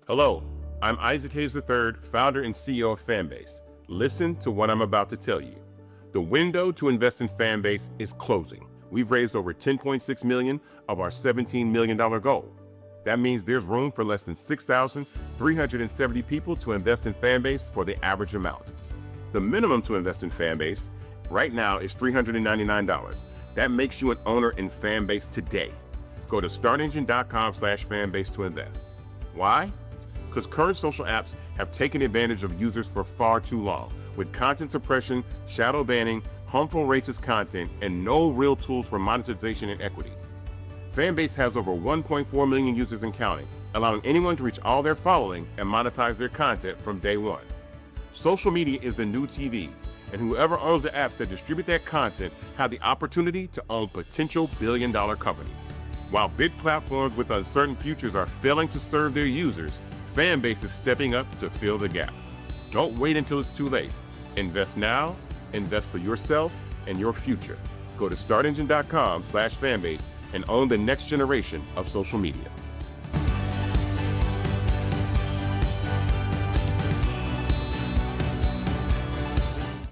Hello, I'm Isaac Hayes III, founder and CEO of Fanbase. Listen to what I'm about to tell you. The window to invest in Fanbase is closing. We've raised over $10.6 million of our $17 million goal. That means there's room for less than 6,370 people to invest in Fanbase for the average amount. The minimum to invest in Fanbase right now is $399. That makes you an owner in Fanbase today. Go to startengine.com/fanbase to invest. Why? Because current social apps have taken advantage of users for far too long, with content suppression, shadow banning, harmful racist content, and no real tools for monetization and equity. Fanbase has over 1.4 million users and counting, allowing anyone to reach all their following and monetize their content from day one. Social media is the new TV, and whoever owns the apps that distribute that content have the opportunity to own potential billion-dollar companies. While big platforms with uncertain futures are failing to serve their users, Fanbase is stepping up to fill the gap. Don't wait until it's too late. Invest now, invest for yourself and your future. Go to startengine.com/fanbase and own the next generation of social media.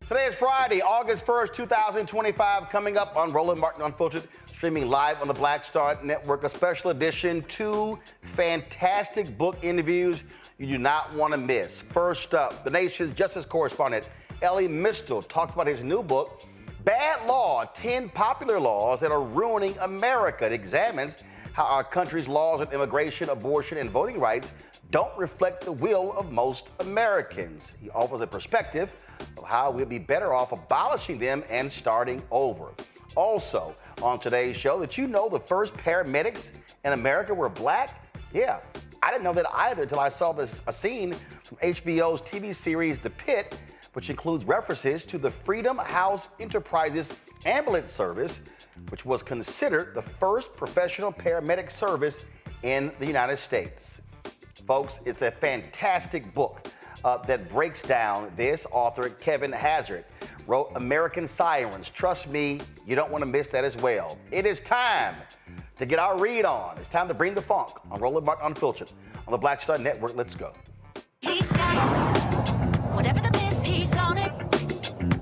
Today is Friday, August 1st, 2025, coming up on Roland Martin Unfiltered, streaming live on the Black Star Network, a special edition, 2 fantastic book interviews you do not want to miss. First up, the nation's justice correspondent, Elie Mystal, talks about his new book, Bad Law, 10 Popular Laws That Are Ruining America. It examines how our country's laws on immigration, abortion, and voting rights don't reflect the will of most Americans. He offers a perspective of how we'll be better off abolishing them and starting over. Also, on today's show, did you know the first paramedics in America were black? Yeah, I didn't know that either until I saw a scene from HBO's TV series The Pit, which includes references to the Freedom House Enterprises ambulance service, which was considered the first professional paramedic service in the United States. Folks, it's a fantastic book that breaks down this. Author Kevin Hazard wrote American Sirens. Trust me, you don't want to miss that as well. It is time to get our read on. It's time to bring the funk on Roland Martin Unfiltered on the Black Star Network. Let's go. He's got whatever the miss, he's on it.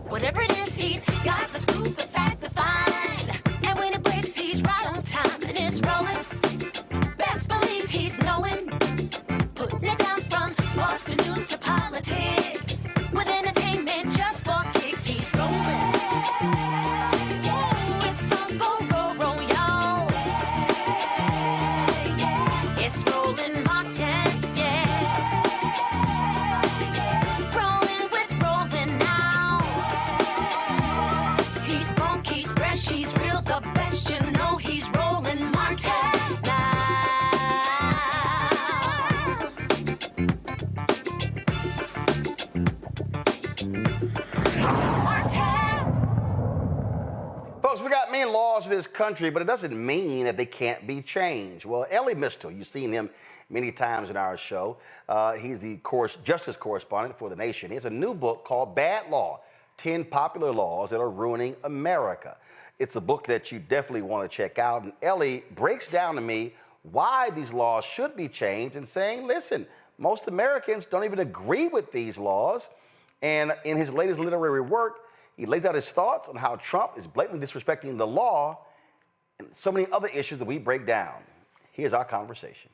Whatever it is, he's got the scoop, the fact, the find. And when it breaks, he's right on time and it's rolling. Best believe he's knowing. Putting it down from sports to news to politics. With entertainment just for kicks, he's rolling. It's on go, y'all. It's Roland Martin, rolling with Roland now. He's funk, he's fresh, he's real, the best, you know he's Roland Martin now. Folks, we got many laws in this country, but it doesn't mean that they can't be changed. Well, Elie Mystal, you've seen him many times in our show. He's the justice correspondent for The Nation. He has a new book called Bad Law, 10 Popular Laws That Are Ruining America. It's a book that you definitely want to check out. And Elie breaks down to me why these laws should be changed and saying, listen, most Americans don't even agree with these laws. And in his latest literary work, he lays out his thoughts on how Trump is blatantly disrespecting the law and so many other issues that we break down. Here's our conversation.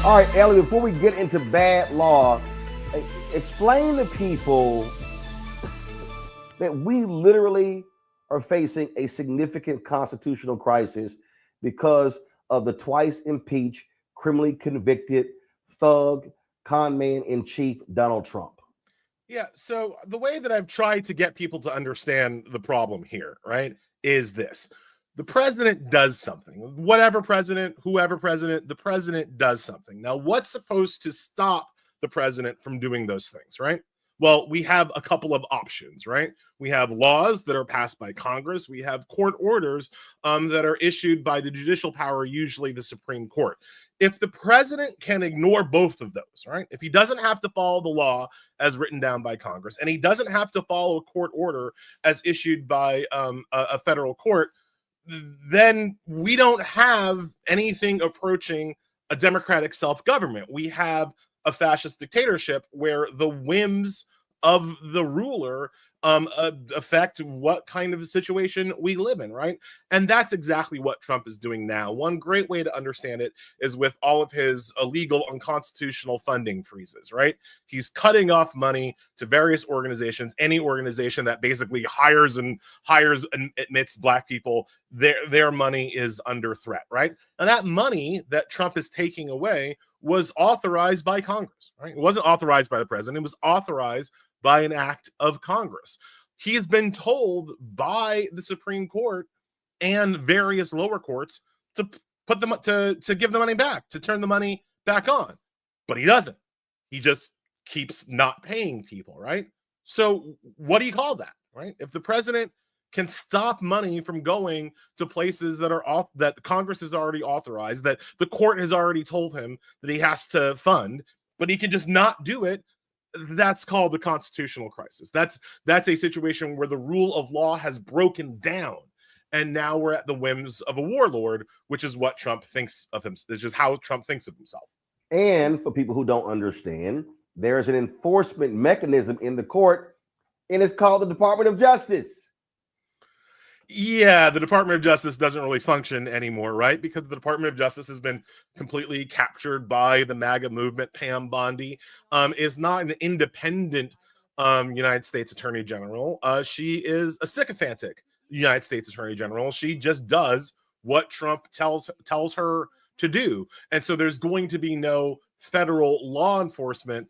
All right, Elie, before we get into bad law, explain to people that we literally are facing a significant constitutional crisis because of the twice impeached, criminally convicted thug, con man in chief, Donald Trump. Yeah, so the way that I've tried to get people to understand the problem here, right, is this. The president does something. Whatever president, whoever president, the president does something. Now, what's supposed to stop the president from doing those things, right? Well, we have a couple of options, right? We have laws that are passed by Congress. We have court orders that are issued by the judicial power, usually the Supreme Court. If the president can ignore both of those, right? If he doesn't have to follow the law as written down by Congress, and he doesn't have to follow a court order as issued by a federal court, then we don't have anything approaching a democratic self-government. We have a fascist dictatorship where the whims of the ruler affect what kind of a situation we live in, right? And that's exactly what Trump is doing now. One great way to understand it is with all of his illegal, unconstitutional funding freezes, right? He's cutting off money to various organizations, any organization that basically hires and admits Black people, their money is under threat, right? And that money that Trump is taking away was authorized by Congress, right? It wasn't authorized by the president. It was authorized by an act of Congress. He has been told by the Supreme Court and various lower courts to put them to give the money back, to turn the money back on. But he doesn't. He just keeps not paying people, right? So what do you call that, right? If the president can stop money from going to places that are off, that Congress has already authorized, that the court has already told him that he has to fund, but he can just not do it, that's called a constitutional crisis. That's a situation where the rule of law has broken down, and now we're at the whims of a warlord, which is what Trump thinks of him. It's just how Trump thinks of himself. And for people who don't understand, there is an enforcement mechanism in the court, and it's called the Department of Justice. Yeah, the Department of Justice doesn't really function anymore, right? Because the Department of Justice has been completely captured by the MAGA movement. Pam Bondi is not an independent United States Attorney General. She is a sycophantic United States Attorney General. She just does what Trump tells her to do. And so there's going to be no federal law enforcement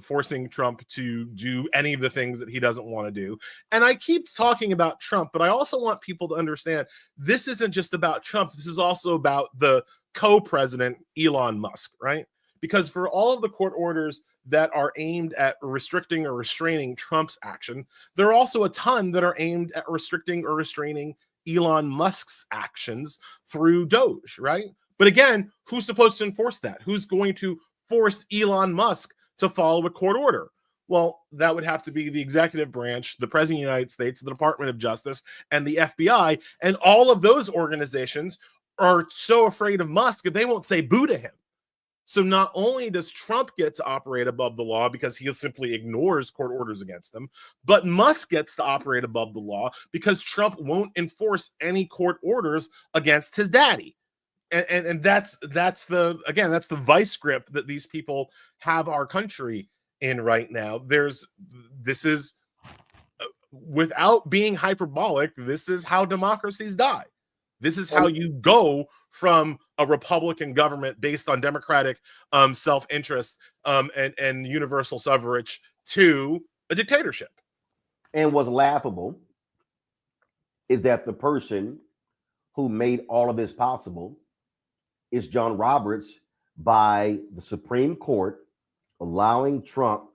forcing Trump to do any of the things that he doesn't want to do. And I keep talking about Trump, but I also want people to understand this isn't just about Trump. This is also about the co-president, Elon Musk, right? Because for all of the court orders that are aimed at restricting or restraining Trump's action, there are also a ton that are aimed at restricting or restraining Elon Musk's actions through Doge, right? But again, who's supposed to enforce that? Who's going to force Elon Musk to follow a court order? Well, that would have to be the executive branch, the President of the United States, the Department of Justice, and the FBI. And all of those organizations are so afraid of Musk that they won't say boo to him. So not only does Trump get to operate above the law because he simply ignores court orders against him, but Musk gets to operate above the law because Trump won't enforce any court orders against his daddy. And that's the vice grip that these people have our country in right now. This is without being hyperbolic, this is how democracies die. This is how you go from a Republican government based on democratic self-interest and universal suffrage to a dictatorship. And what's laughable is that the person who made all of this possible is John Roberts, by the Supreme Court allowing Trump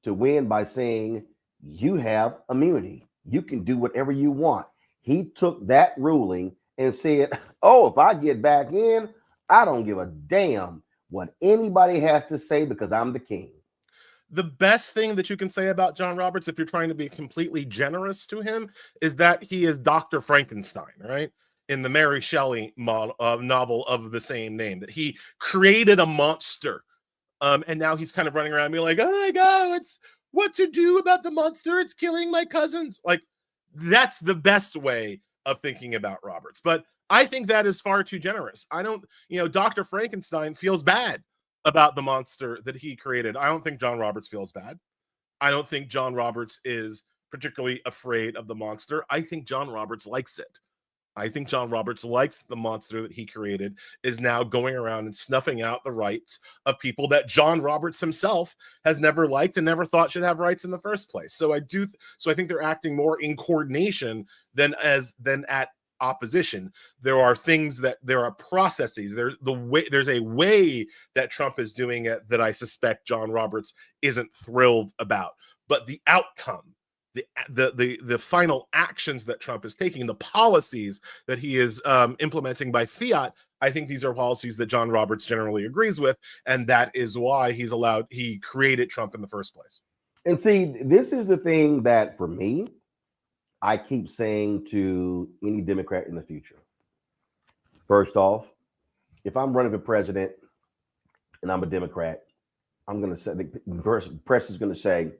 to win by saying, you have immunity. You can do whatever you want. He took that ruling and said, oh, if I get back in, I don't give a damn what anybody has to say because I'm the king. The best thing that you can say about John Roberts, if you're trying to be completely generous to him, is that he is Dr. Frankenstein, right? In the Mary Shelley novel of the same name, that he created a monster. And now he's kind of running around being like, oh my God, what to do about the monster? It's killing my cousins. Like, that's the best way of thinking about Roberts. But I think that is far too generous. Dr. Frankenstein feels bad about the monster that he created. I don't think John Roberts feels bad. I don't think John Roberts is particularly afraid of the monster. I think John Roberts likes it. I think John Roberts likes the monster that he created is now going around and snuffing out the rights of people that John Roberts himself has never liked and never thought should have rights in the first place. So I think they're acting more in coordination than at opposition. There are processes. There's a way that Trump is doing it that I suspect John Roberts isn't thrilled about. but the outcome, the final actions that Trump is taking, the policies that he is implementing by fiat, I think these are policies that John Roberts generally agrees with, and that is why he created Trump in the first place. And see, this is the thing that for me, I keep saying to any Democrat in the future. First off, if I'm running for president and I'm a Democrat, I'm going to say, the press is going to say,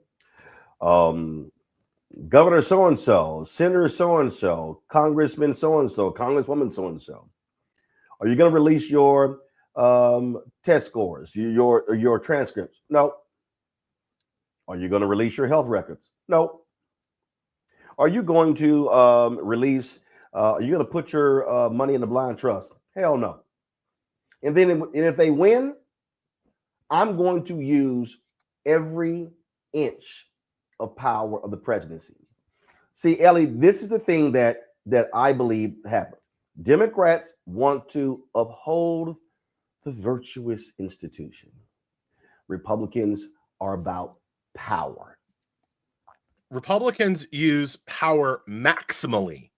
Governor so-and-so, Senator so-and-so, Congressman so-and-so, Congresswoman so-and-so, are you going to release your test scores, your transcripts? No. Are you going to release your health records? No. Are you going to are you going to put your money in the blind trust? Hell no. And then if they win, I'm going to use every inch of power of the presidency. See, Ellie, this is the thing that I believe happened. Democrats want to uphold the virtuous institution. Republicans are about power. Republicans use power maximally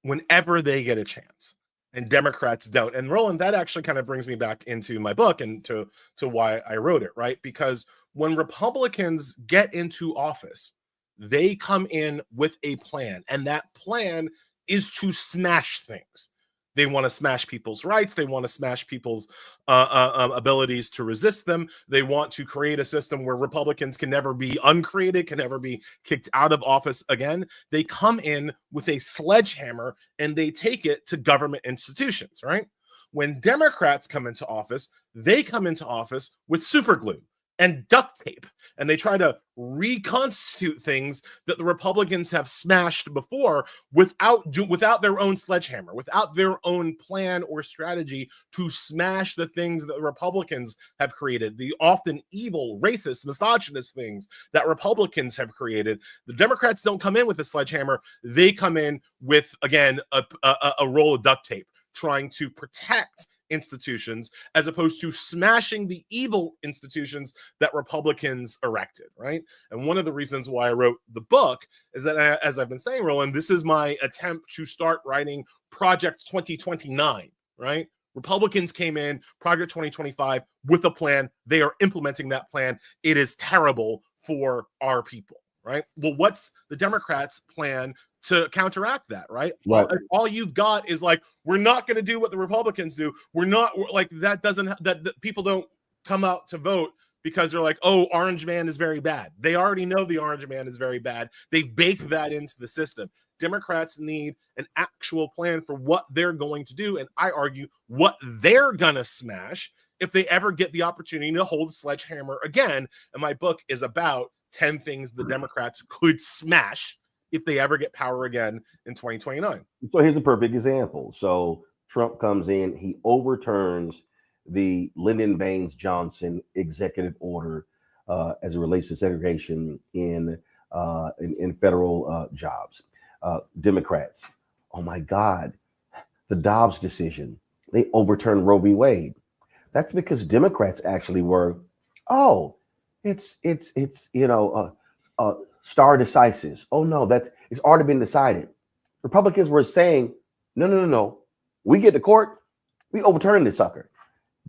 whenever they get a chance, and Democrats don't. And Roland, that actually kind of brings me back into my book and to why I wrote it, right? Because when Republicans get into office, they come in with a plan, and that plan is to smash things. They want to smash people's rights. They want to smash people's abilities to resist them. They want to create a system where Republicans can never be uncreated, can never be kicked out of office again. They come in with a sledgehammer and they take it to government institutions, right? When Democrats come into office, they come into office with super glue and duct tape, and they try to reconstitute things that the Republicans have smashed before without their own sledgehammer, without their own plan or strategy to smash the things that the Republicans have created, the often evil, racist, misogynist things that Republicans have created. The Democrats don't come in with a sledgehammer. They come in with, again, a roll of duct tape, trying to protect institutions as opposed to smashing the evil institutions that Republicans erected, right? And one of the reasons why I wrote the book is that, as I've been saying, Roland, this is my attempt to start writing Project 2029, right? Republicans came in, Project 2025, with a plan. They are implementing that plan. It is terrible for our people, right? Well, what's the Democrats' plan to counteract that, right? All you've got is like, we're not going to do what the Republicans do. We're not like that. That people don't come out to vote because they're like, oh, Orange Man is very bad. They already know the Orange Man is very bad. They've baked that into the system. Democrats need an actual plan for what they're going to do, and I argue what they're going to smash if they ever get the opportunity to hold the sledgehammer again. And my book is about 10 things the Democrats could smash if they ever get power again in 2029. So here's a perfect example. So Trump comes in, he overturns the Lyndon Baines Johnson executive order as it relates to segregation in federal jobs. Democrats, oh my God, the Dobbs decision, they overturned Roe v. Wade. That's because Democrats actually were, it's stare decisis. Oh no, it's already been decided. Republicans were saying, no. We get to court, we overturn this sucker.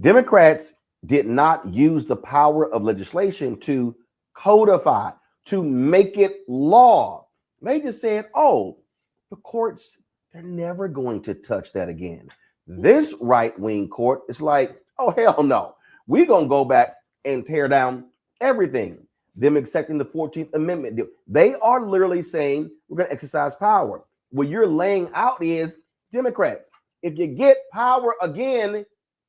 Democrats did not use the power of legislation to codify, to make it law. They just said, the courts, they're never going to touch that again. This right-wing court is like, oh, hell no. We're going to go back and tear down everything. Them accepting the 14th Amendment. They are literally saying we're going to exercise power. What you're laying out is, Democrats, if you get power again,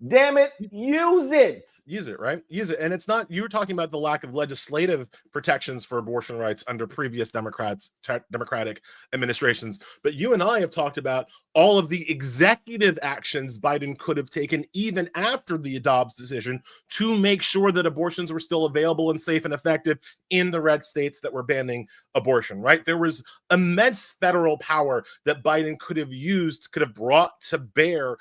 damn it, use it. Use it, right? Use it. And it's not, you were talking about the lack of legislative protections for abortion rights under previous Democratic administrations. But you and I have talked about all of the executive actions Biden could have taken even after the Dobbs decision to make sure that abortions were still available and safe and effective in the red states that were banning abortion, right? There was immense federal power that Biden could have used, could have brought to bear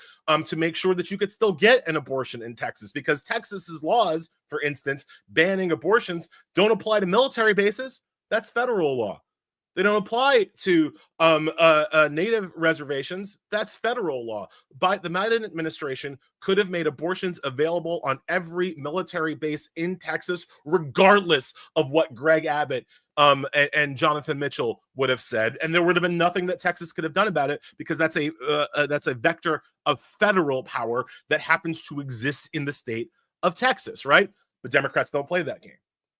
to make sure that you could still get an abortion in Texas, because Texas's laws, for instance, banning abortions don't apply to military bases. That's federal law. They don't apply to native reservations. That's federal law. But the Biden administration could have made abortions available on every military base in Texas, regardless of what Greg Abbott and Jonathan Mitchell would have said, and there would have been nothing that Texas could have done about it, because that's a vector of federal power that happens to exist in the state of Texas, right? But Democrats don't play that game.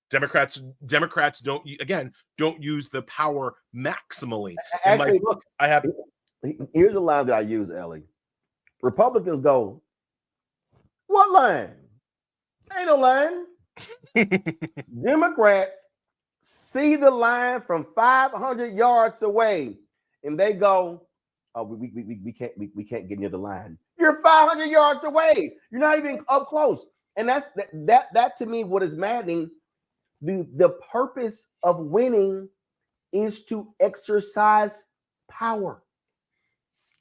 Democrats don't use the power maximally. Actually, look, here's a line that I use, Ellie. Republicans go, what line? Ain't no line. Democrats see the line from 500 yards away, and they go, "Oh, we can't get near the line. You're 500 yards away. You're not even up close." And that to me, what is maddening. The purpose of winning is to exercise power.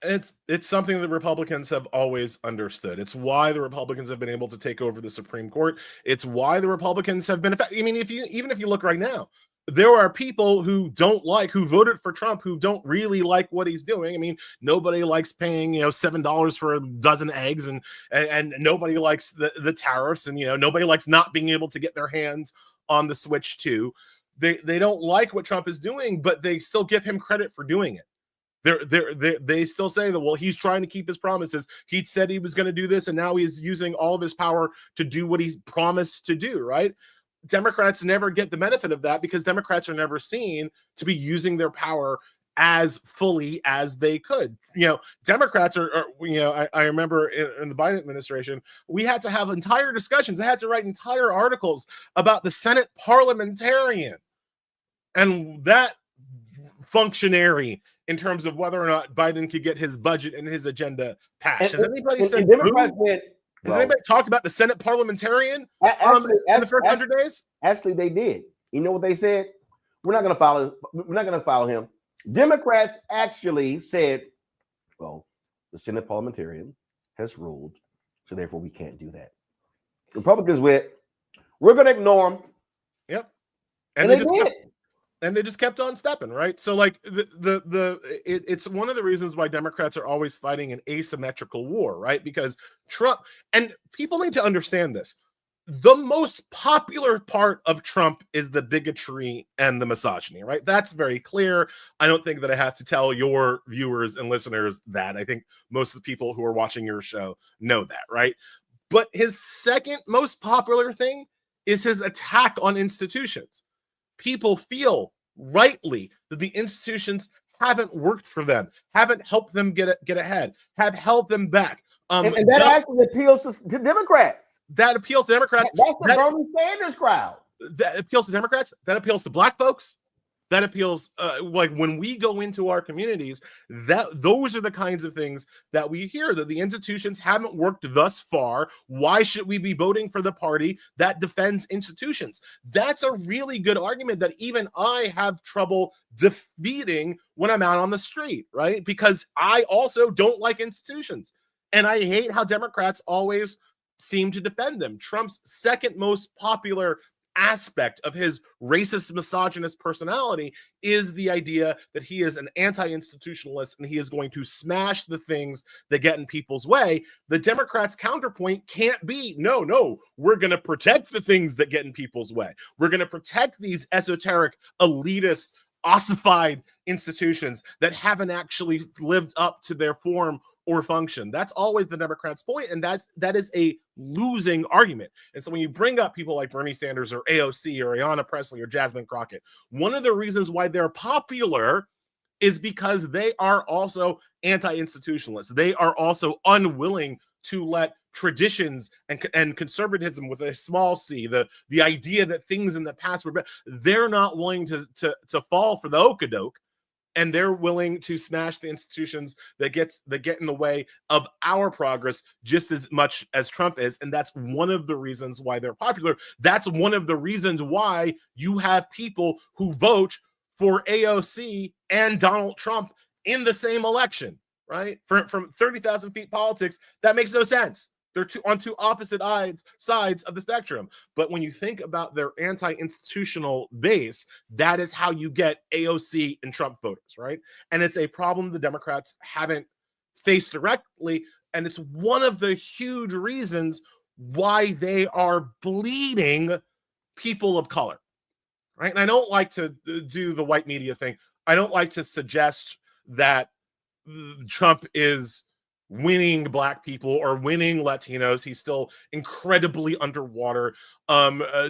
It's something that Republicans have always understood. It's why the Republicans have been able to take over the Supreme Court. It's why the Republicans have been. I mean, if you look right now, there are people who voted for Trump, who don't really like what he's doing. I mean, nobody likes paying $7 for a dozen eggs, and nobody likes the tariffs, and nobody likes not being able to get their hands on the Switch 2. They don't like what Trump is doing, but they still give him credit for doing it. They still say that, well, he's trying to keep his promises. He said he was going to do this, and now he's using all of his power to do what he's promised to do, right? Democrats never get the benefit of that, because Democrats are never seen to be using their power as fully as they could. Democrats are I remember in the Biden administration, we had to have entire discussions. I had to write entire articles about the Senate parliamentarian and that functionary in terms of whether or not Biden could get his budget and his agenda passed. Has anybody said Democrats went, has anybody talked about the Senate parliamentarian in the first 100 days? Actually, they did. You know what they said? We're not going to follow. We're not going to follow him. Democrats actually said, well, the Senate parliamentarian has ruled, so therefore we can't do that. Republicans went, we're going to ignore them. Yep. And they just kept on stepping, right? So like it's one of the reasons why Democrats are always fighting an asymmetrical war, right? Because Trump, and people need to understand this. The most popular part of Trump is the bigotry and the misogyny, right? That's very clear. I don't think that I have to tell your viewers and listeners that. I think most of the people who are watching your show know that, right? But his second most popular thing is his attack on institutions. People feel rightly that the institutions haven't worked for them, haven't helped them get ahead, have held them back. And that actually appeals to Democrats. That appeals to Democrats. That's the Bernie Sanders crowd. That appeals to Democrats. That appeals to Black folks. That appeals, like when we go into our communities, those are the kinds of things that we hear, that the institutions haven't worked thus far. Why should we be voting for the party that defends institutions? That's a really good argument that even I have trouble defeating when I'm out on the street, right? Because I also don't like institutions. And I hate how Democrats always seem to defend them. Trump's second most popular aspect of his racist, misogynist personality is the idea that he is an anti-institutionalist and he is going to smash the things that get in people's way. The Democrats' counterpoint can't be, no, we're going to protect the things that get in people's way. We're going to protect these esoteric, elitist, ossified institutions that haven't actually lived up to their form or function. That's always the Democrats' point, and that is a losing argument. And so when you bring up people like Bernie Sanders or AOC or Ayanna Pressley or Jasmine Crockett, one of the reasons why they're popular is because they are also anti-institutionalists. They are also unwilling to let traditions and conservatism with a small c, the idea that things in the past were better, they're not willing to fall for the okadoke. And they're willing to smash the institutions that get in the way of our progress just as much as Trump is. And that's one of the reasons why they're popular. That's one of the reasons why you have people who vote for AOC and Donald Trump in the same election, right? From 30,000 feet politics, that makes no sense. They're on two opposite sides of the spectrum. But when you think about their anti-institutional base, that is how you get AOC and Trump voters, right? And it's a problem the Democrats haven't faced directly. And it's one of the huge reasons why they are bleeding people of color, right? And I don't like to do the white media thing. I don't like to suggest that Trump is winning Black people or winning Latinos. He's still incredibly underwater.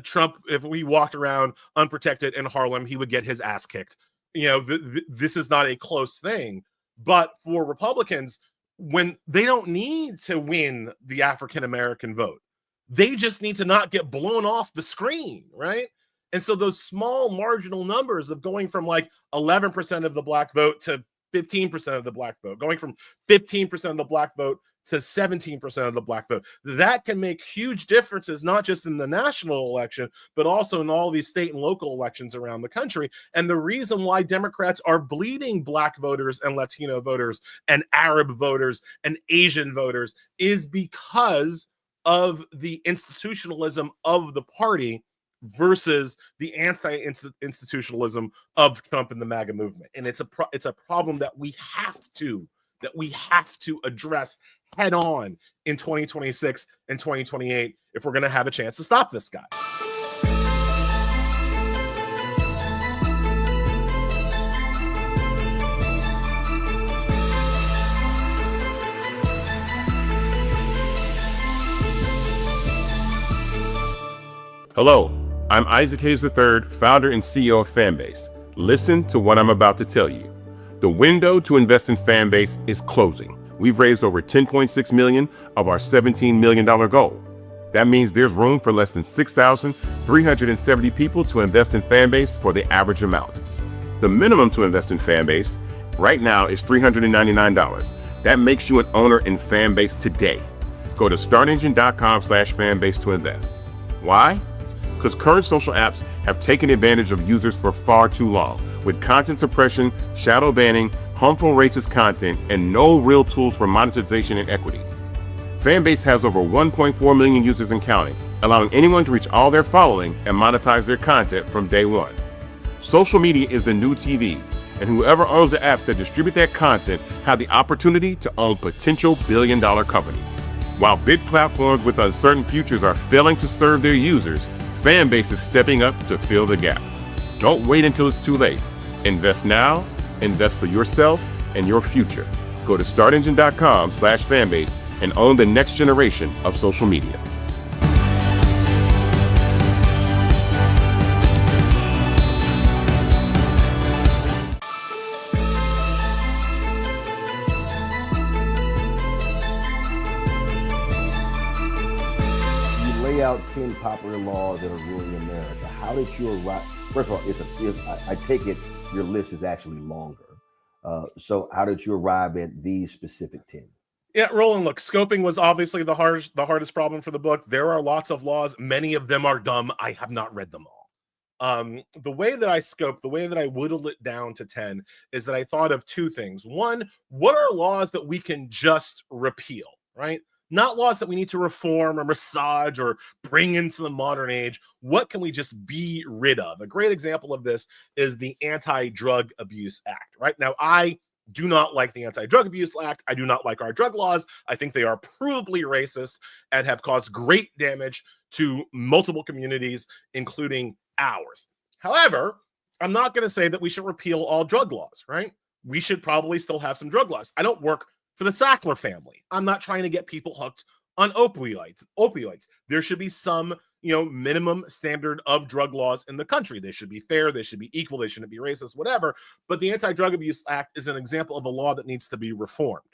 Trump, if we walked around unprotected in Harlem, he would get his ass kicked. You know, this is not a close thing. But for Republicans, when they don't need to win the African American vote, they just need to not get blown off the screen, right? And so those small marginal numbers of going from like 11% of the Black vote to 15% of the Black vote, going from 15% of the Black vote to 17% of the Black vote, that can make huge differences, not just in the national election, but also in all these state and local elections around the country. And the reason why Democrats are bleeding Black voters and Latino voters and Arab voters and Asian voters is because of the institutionalism of the party versus the anti-institutionalism of Trump and the MAGA movement. And it's a problem that we have to address head on in 2026 and 2028 if we're going to have a chance to stop this guy. Hello, I'm Isaac Hayes III, founder and CEO of Fanbase. Listen to what I'm about to tell you. The window to invest in Fanbase is closing. We've raised over $10.6 million of our $17 million goal. That means there's room for less than 6,370 people to invest in Fanbase for the average amount. The minimum to invest in Fanbase right now is $399. That makes you an owner in Fanbase today. Go to startengine.com/fanbase to invest. Why? Because current social apps have taken advantage of users for far too long, with content suppression, shadow banning, harmful racist content, and no real tools for monetization and equity. Fanbase has over 1.4 million users and counting, allowing anyone to reach all their following and monetize their content from day one. Social media is the new TV, and whoever owns the apps that distribute that content have the opportunity to own potential billion-dollar companies. While big platforms with uncertain futures are failing to serve their users, Fanbase is stepping up to fill the gap. Don't wait until it's too late. Invest now, invest for yourself and your future. Go to startengine.com/fanbase and own the next generation of social media. Out 10 popular laws that are ruling America. How did you arrive? First of all, I take it your list is actually longer. So how did you arrive at these specific 10? Yeah, Roland, look, scoping was obviously the hardest problem for the book. There are lots of laws. Many of them are dumb. I have not read them all. The way that I scoped, the way that I whittled it down to 10 is that I thought of two things. One, what are laws that we can just repeal, right? Not laws that we need to reform or massage or bring into the modern age. What can we just be rid of? A great example of this is the Anti-Drug Abuse Act, right? Now, I do not like the Anti-Drug Abuse Act. I do not like our drug laws. I think they are provably racist and have caused great damage to multiple communities, including ours. However, I'm not going to say that we should repeal all drug laws, right? We should probably still have some drug laws. I don't work for the Sackler family. I'm not trying to get people hooked on opioids. There should be some, minimum standard of drug laws in the country. They should be fair. They should be equal. They shouldn't be racist, whatever. But the Anti-Drug Abuse Act is an example of a law that needs to be reformed.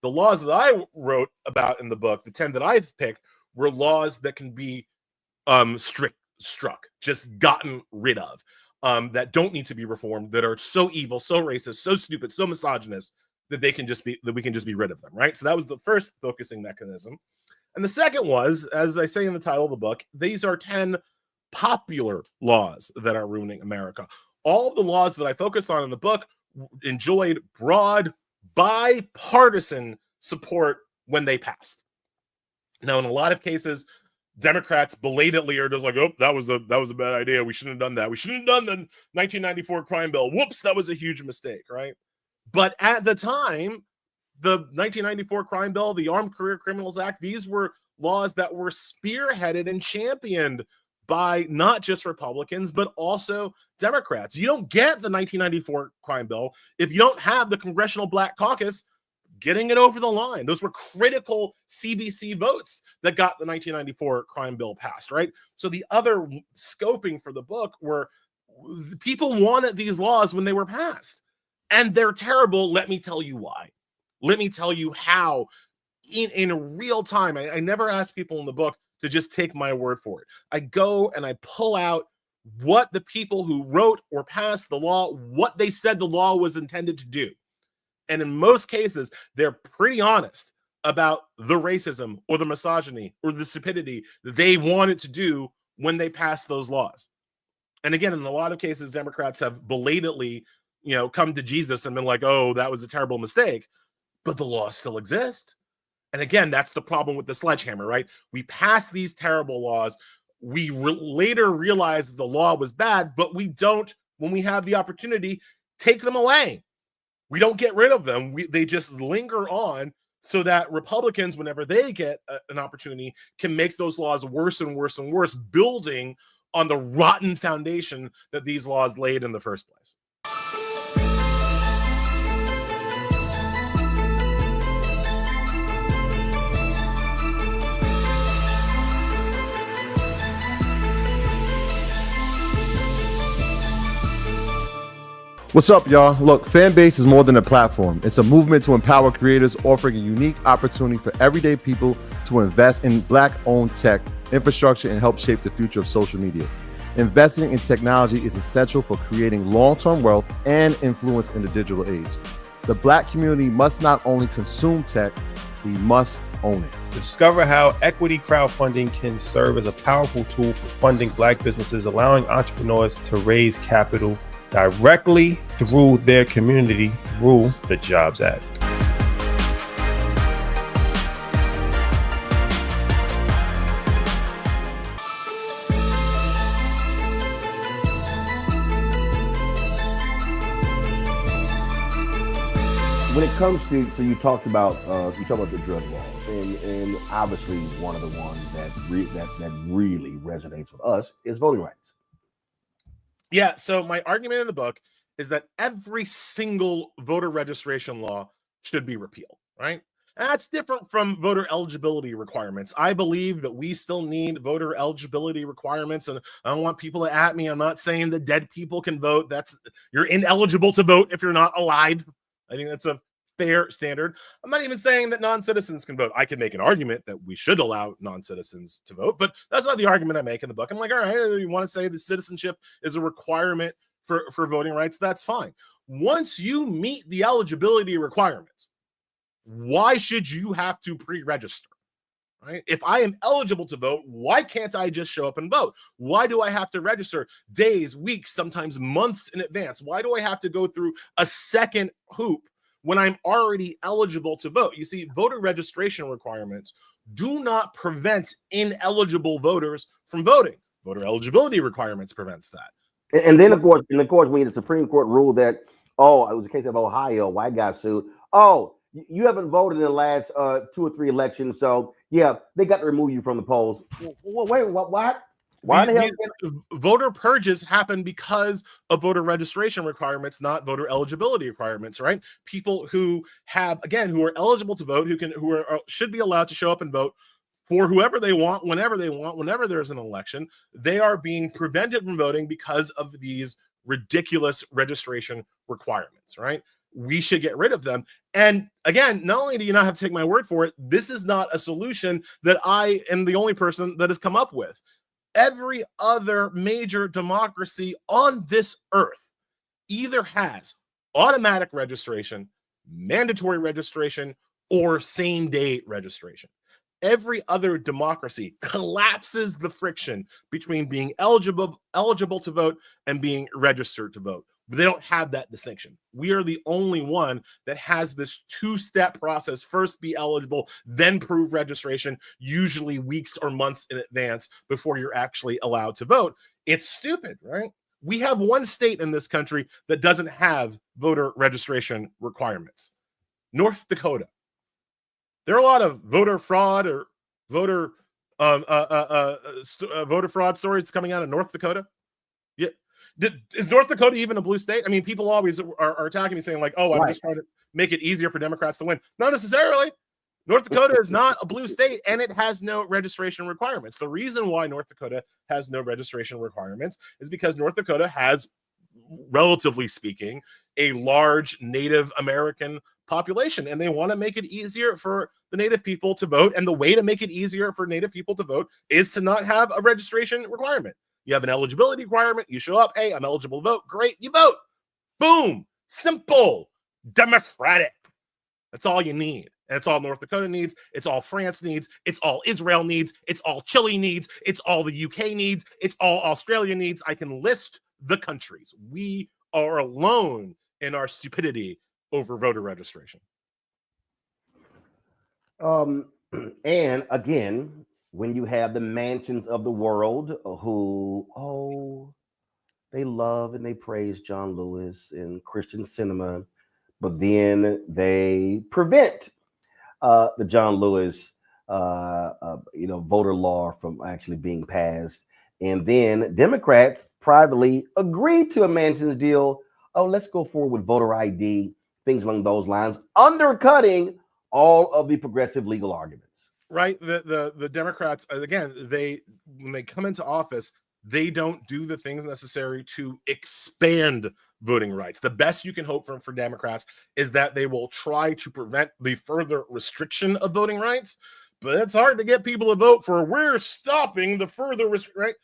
The laws that I wrote about in the book, the 10 that I've picked, were laws that can be struck, just gotten rid of, that don't need to be reformed, that are so evil, so racist, so stupid, so misogynist, that we can just be rid of them, right? So that was the first focusing mechanism. And the second was, as I say in the title of the book, these are 10 popular laws that are ruining America. All of the laws that I focus on in the book enjoyed broad bipartisan support when they passed. Now, in a lot of cases, Democrats belatedly are just like, oh, that was a bad idea. We shouldn't have done that. We shouldn't have done the 1994 crime bill. Whoops, that was a huge mistake, right? But at the time, the 1994 crime bill, the Armed Career Criminals Act, these were laws that were spearheaded and championed by not just Republicans, but also Democrats. You don't get the 1994 crime bill if you don't have the Congressional Black Caucus getting it over the line. Those were critical CBC votes that got the 1994 crime bill passed, right? So the other scoping for the book were people wanted these laws when they were passed, and they're terrible. Let me tell you why. Let me tell you how in real time. I never ask people in the book to just take my word for it. I go and I pull out what the people who wrote or passed the law, what they said the law was intended to do. And in most cases, they're pretty honest about the racism or the misogyny or the stupidity that they wanted to do when they passed those laws. And again, in a lot of cases, Democrats have belatedly, come to Jesus and been like, oh, that was a terrible mistake, but the laws still exist. And again, that's the problem with the sledgehammer, right? We pass these terrible laws. We later realize the law was bad, but we don't, when we have the opportunity, take them away. We don't get rid of them. They just linger on so that Republicans, whenever they get an opportunity, can make those laws worse and worse and worse, building on the rotten foundation that these laws laid in the first place. What's up, y'all? Look, Fanbase is more than a platform. It's a movement to empower creators, offering a unique opportunity for everyday people to invest in Black-owned tech, infrastructure, and help shape the future of social media. Investing in technology is essential for creating long-term wealth and influence in the digital age. The Black community must not only consume tech, we must own it. Discover how equity crowdfunding can serve as a powerful tool for funding Black businesses, allowing entrepreneurs to raise capital directly through their community through the Jobs Act. When it comes to, so you talked about the drug laws, and obviously one of the ones that really resonates with us is voting rights. Yeah, so my argument in the book is that every single voter registration law should be repealed, right? And that's different from voter eligibility requirements. I believe that we still need voter eligibility requirements, and I don't want people to at me. I'm not saying that dead people can vote. You're ineligible to vote if you're not alive. I think that's a fair standard. I'm not even saying that non-citizens can vote. I can make an argument that we should allow non-citizens to vote, but that's not the argument I make in the book. I'm like, all right, you want to say the citizenship is a requirement for voting rights? That's fine. Once you meet the eligibility requirements, why should you have to pre-register? Right? If I am eligible to vote, why can't I just show up and vote? Why do I have to register days, weeks, sometimes months in advance? Why do I have to go through a second hoop when I'm already eligible to vote? You see, voter registration requirements do not prevent ineligible voters from voting. Voter eligibility requirements prevents that. And then, of course, when the Supreme Court ruled that, it was a case of Ohio, white guy sued. You haven't voted in the last 2 or 3 elections, so yeah, they got to remove you from the polls. Wait, what? Why the hell? Voter purges happen because of voter registration requirements, not voter eligibility requirements, right? People who are eligible to vote, should be allowed to show up and vote for whoever they want, whenever there's an election, they are being prevented from voting because of these ridiculous registration requirements, right? We should get rid of them. And again, not only do you not have to take my word for it, this is not a solution that I am the only person that has come up with. Every other major democracy on this earth either has automatic registration, mandatory registration, or same-day registration. Every other democracy collapses the friction between being eligible to vote and being registered to vote. But they don't have that distinction. We are the only one that has this two-step process. First, be eligible, then prove registration, usually weeks or months in advance before you're actually allowed to vote. It's stupid, right? We have one state in this country that doesn't have voter registration requirements. North Dakota. There are a lot of voter fraud or voter fraud stories coming out of North Dakota. Yeah. Is North Dakota even a blue state? I mean, people always are attacking me saying like, oh, I'm just trying to make it easier for Democrats to win. Not necessarily. North Dakota is not a blue state, and it has no registration requirements. The reason why North Dakota has no registration requirements is because North Dakota has, relatively speaking, a large Native American population, and they want to make it easier for the Native people to vote. And the way to make it easier for Native people to vote is to not have a registration requirement. You have an eligibility requirement. You show up. Hey, I'm eligible to vote. Great. You vote. Boom. Simple. Democratic. That's all you need. And it's all North Dakota needs. It's all France needs. It's all Israel needs. It's all Chile needs. It's all the UK needs. It's all Australia needs. I can list the countries. We are alone in our stupidity over voter registration. And again, when you have the mansions of the world who, they love and they praise John Lewis and Christian cinema, but then they prevent the John Lewis, voter law from actually being passed. And then Democrats privately agreed to a mansions deal. Oh, let's go forward with voter ID, things along those lines, undercutting all of the progressive legal arguments. Right. The Democrats, again, when they come into office, they don't do the things necessary to expand voting rights. The best you can hope for Democrats is that they will try to prevent the further restriction of voting rights, but it's hard to get people to vote for we're stopping the further restriction, right?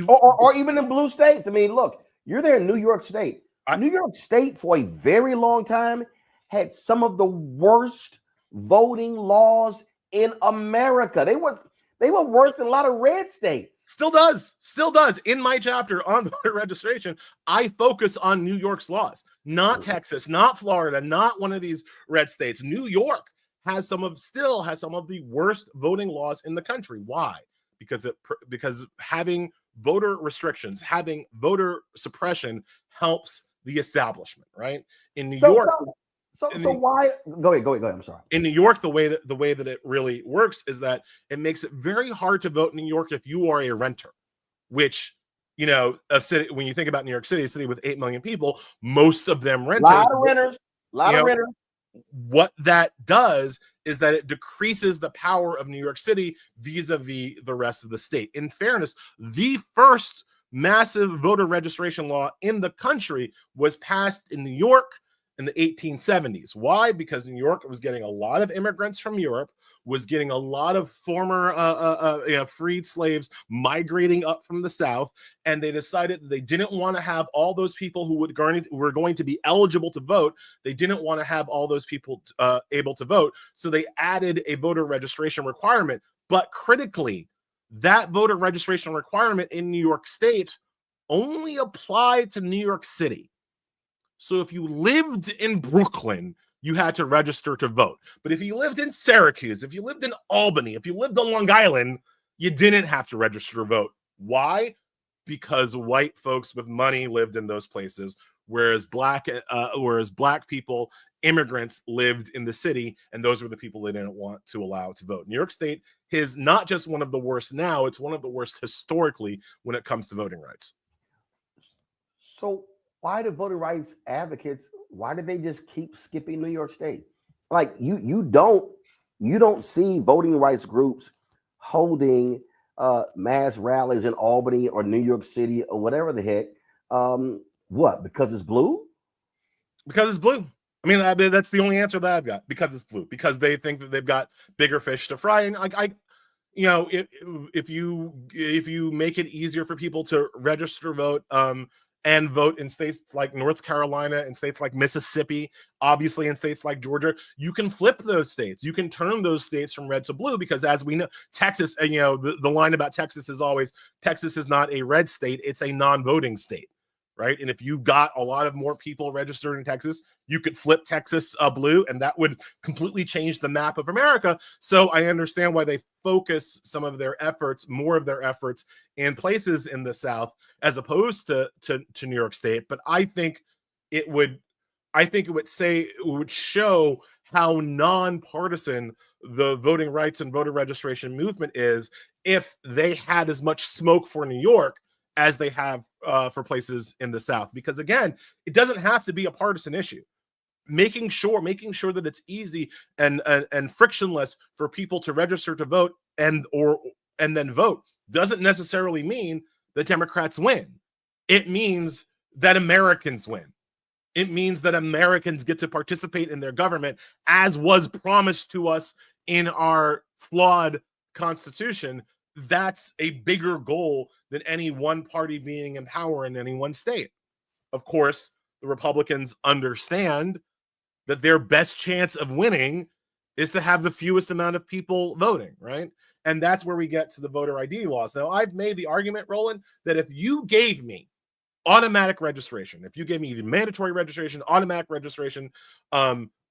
Or even in blue states. I mean, look, you're there in New York State. New York State for a very long time had some of the worst voting laws in America. They were worse than a lot of red states. Still does. In my chapter on voter registration, I focus on New York's laws, not Texas, not Florida, not one of these red states. New York still has some of the worst voting laws in the country. Why? Because having voter restrictions, having voter suppression helps the establishment, right? In New York. So why? Go ahead. I'm sorry. In New York, the way that it really works is that it makes it very hard to vote in New York if you are a renter, which, a city, when you think about New York City, a city with 8 million people, most of them renters. A lot of renters. What that does is that it decreases the power of New York City vis-a-vis the rest of the state. In fairness, the first massive voter registration law in the country was passed in New York in the 1870s. Why? Because New York was getting a lot of immigrants from Europe, was getting a lot of former freed slaves migrating up from the South, and they decided that they didn't want to have all those people who were going to be eligible to vote. They didn't want to have all those people able to vote, so they added a voter registration requirement. But critically, that voter registration requirement in New York State only applied to New York City. So if you lived in Brooklyn, you had to register to vote. But if you lived in Syracuse, if you lived in Albany, if you lived on Long Island, you didn't have to register to vote. Why? Because white folks with money lived in those places, whereas black people, immigrants, lived in the city, and those were the people they didn't want to allow to vote. New York State is not just one of the worst now, it's one of the worst historically when it comes to voting rights. So why do voting rights advocates, why do they just keep skipping New York State? Like you don't see voting rights groups holding mass rallies in Albany or New York City or whatever the heck. What? Because it's blue? Because it's blue. I mean, that's the only answer that I've got. Because it's blue. Because they think that they've got bigger fish to fry. And if you make it easier for people to register vote, and vote in states like North Carolina and states like Mississippi, obviously in states like Georgia, you can flip those states. You can turn those states from red to blue because, as we know, Texas, and the line about Texas is always, Texas is not a red state, it's a non-voting state. right? And if you got a lot of more people registered in Texas, you could flip Texas blue, and that would completely change the map of America. So I understand why they focus some of their efforts, more of their efforts, in places in the South as opposed to New York State. But I think it would show how nonpartisan the voting rights and voter registration movement is if they had as much smoke for New York as they have for places in the South. Because again, it doesn't have to be a partisan issue. Making sure that it's easy and frictionless for people to register to vote and then vote doesn't necessarily mean the Democrats win. It means that Americans win. It means that Americans get to participate in their government as was promised to us in our flawed Constitution. That's a bigger goal than any one party being in power in any one state. Of course, the Republicans understand that their best chance of winning is to have the fewest amount of people voting, right? And that's where we get to the voter ID laws. Now, I've made the argument, Roland, that if you gave me automatic registration, if you gave me the mandatory registration, automatic registration,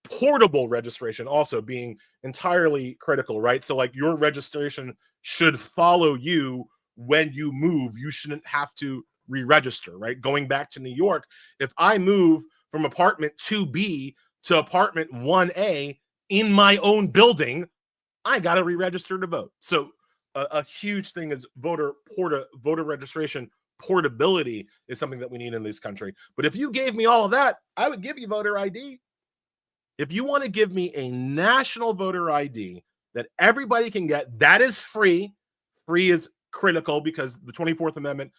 portable registration also being entirely critical, right? So like your registration should follow you when you move. You shouldn't have to re-register, right? Going back to New York, if I move from apartment 2B to apartment 1A in my own building, I got to re-register to vote. So a huge thing is voter registration portability is something that we need in this country. But if you gave me all of that, I would give you voter ID. If you want to give me a national voter ID that everybody can get, that is free. Free is critical because the 24th Amendment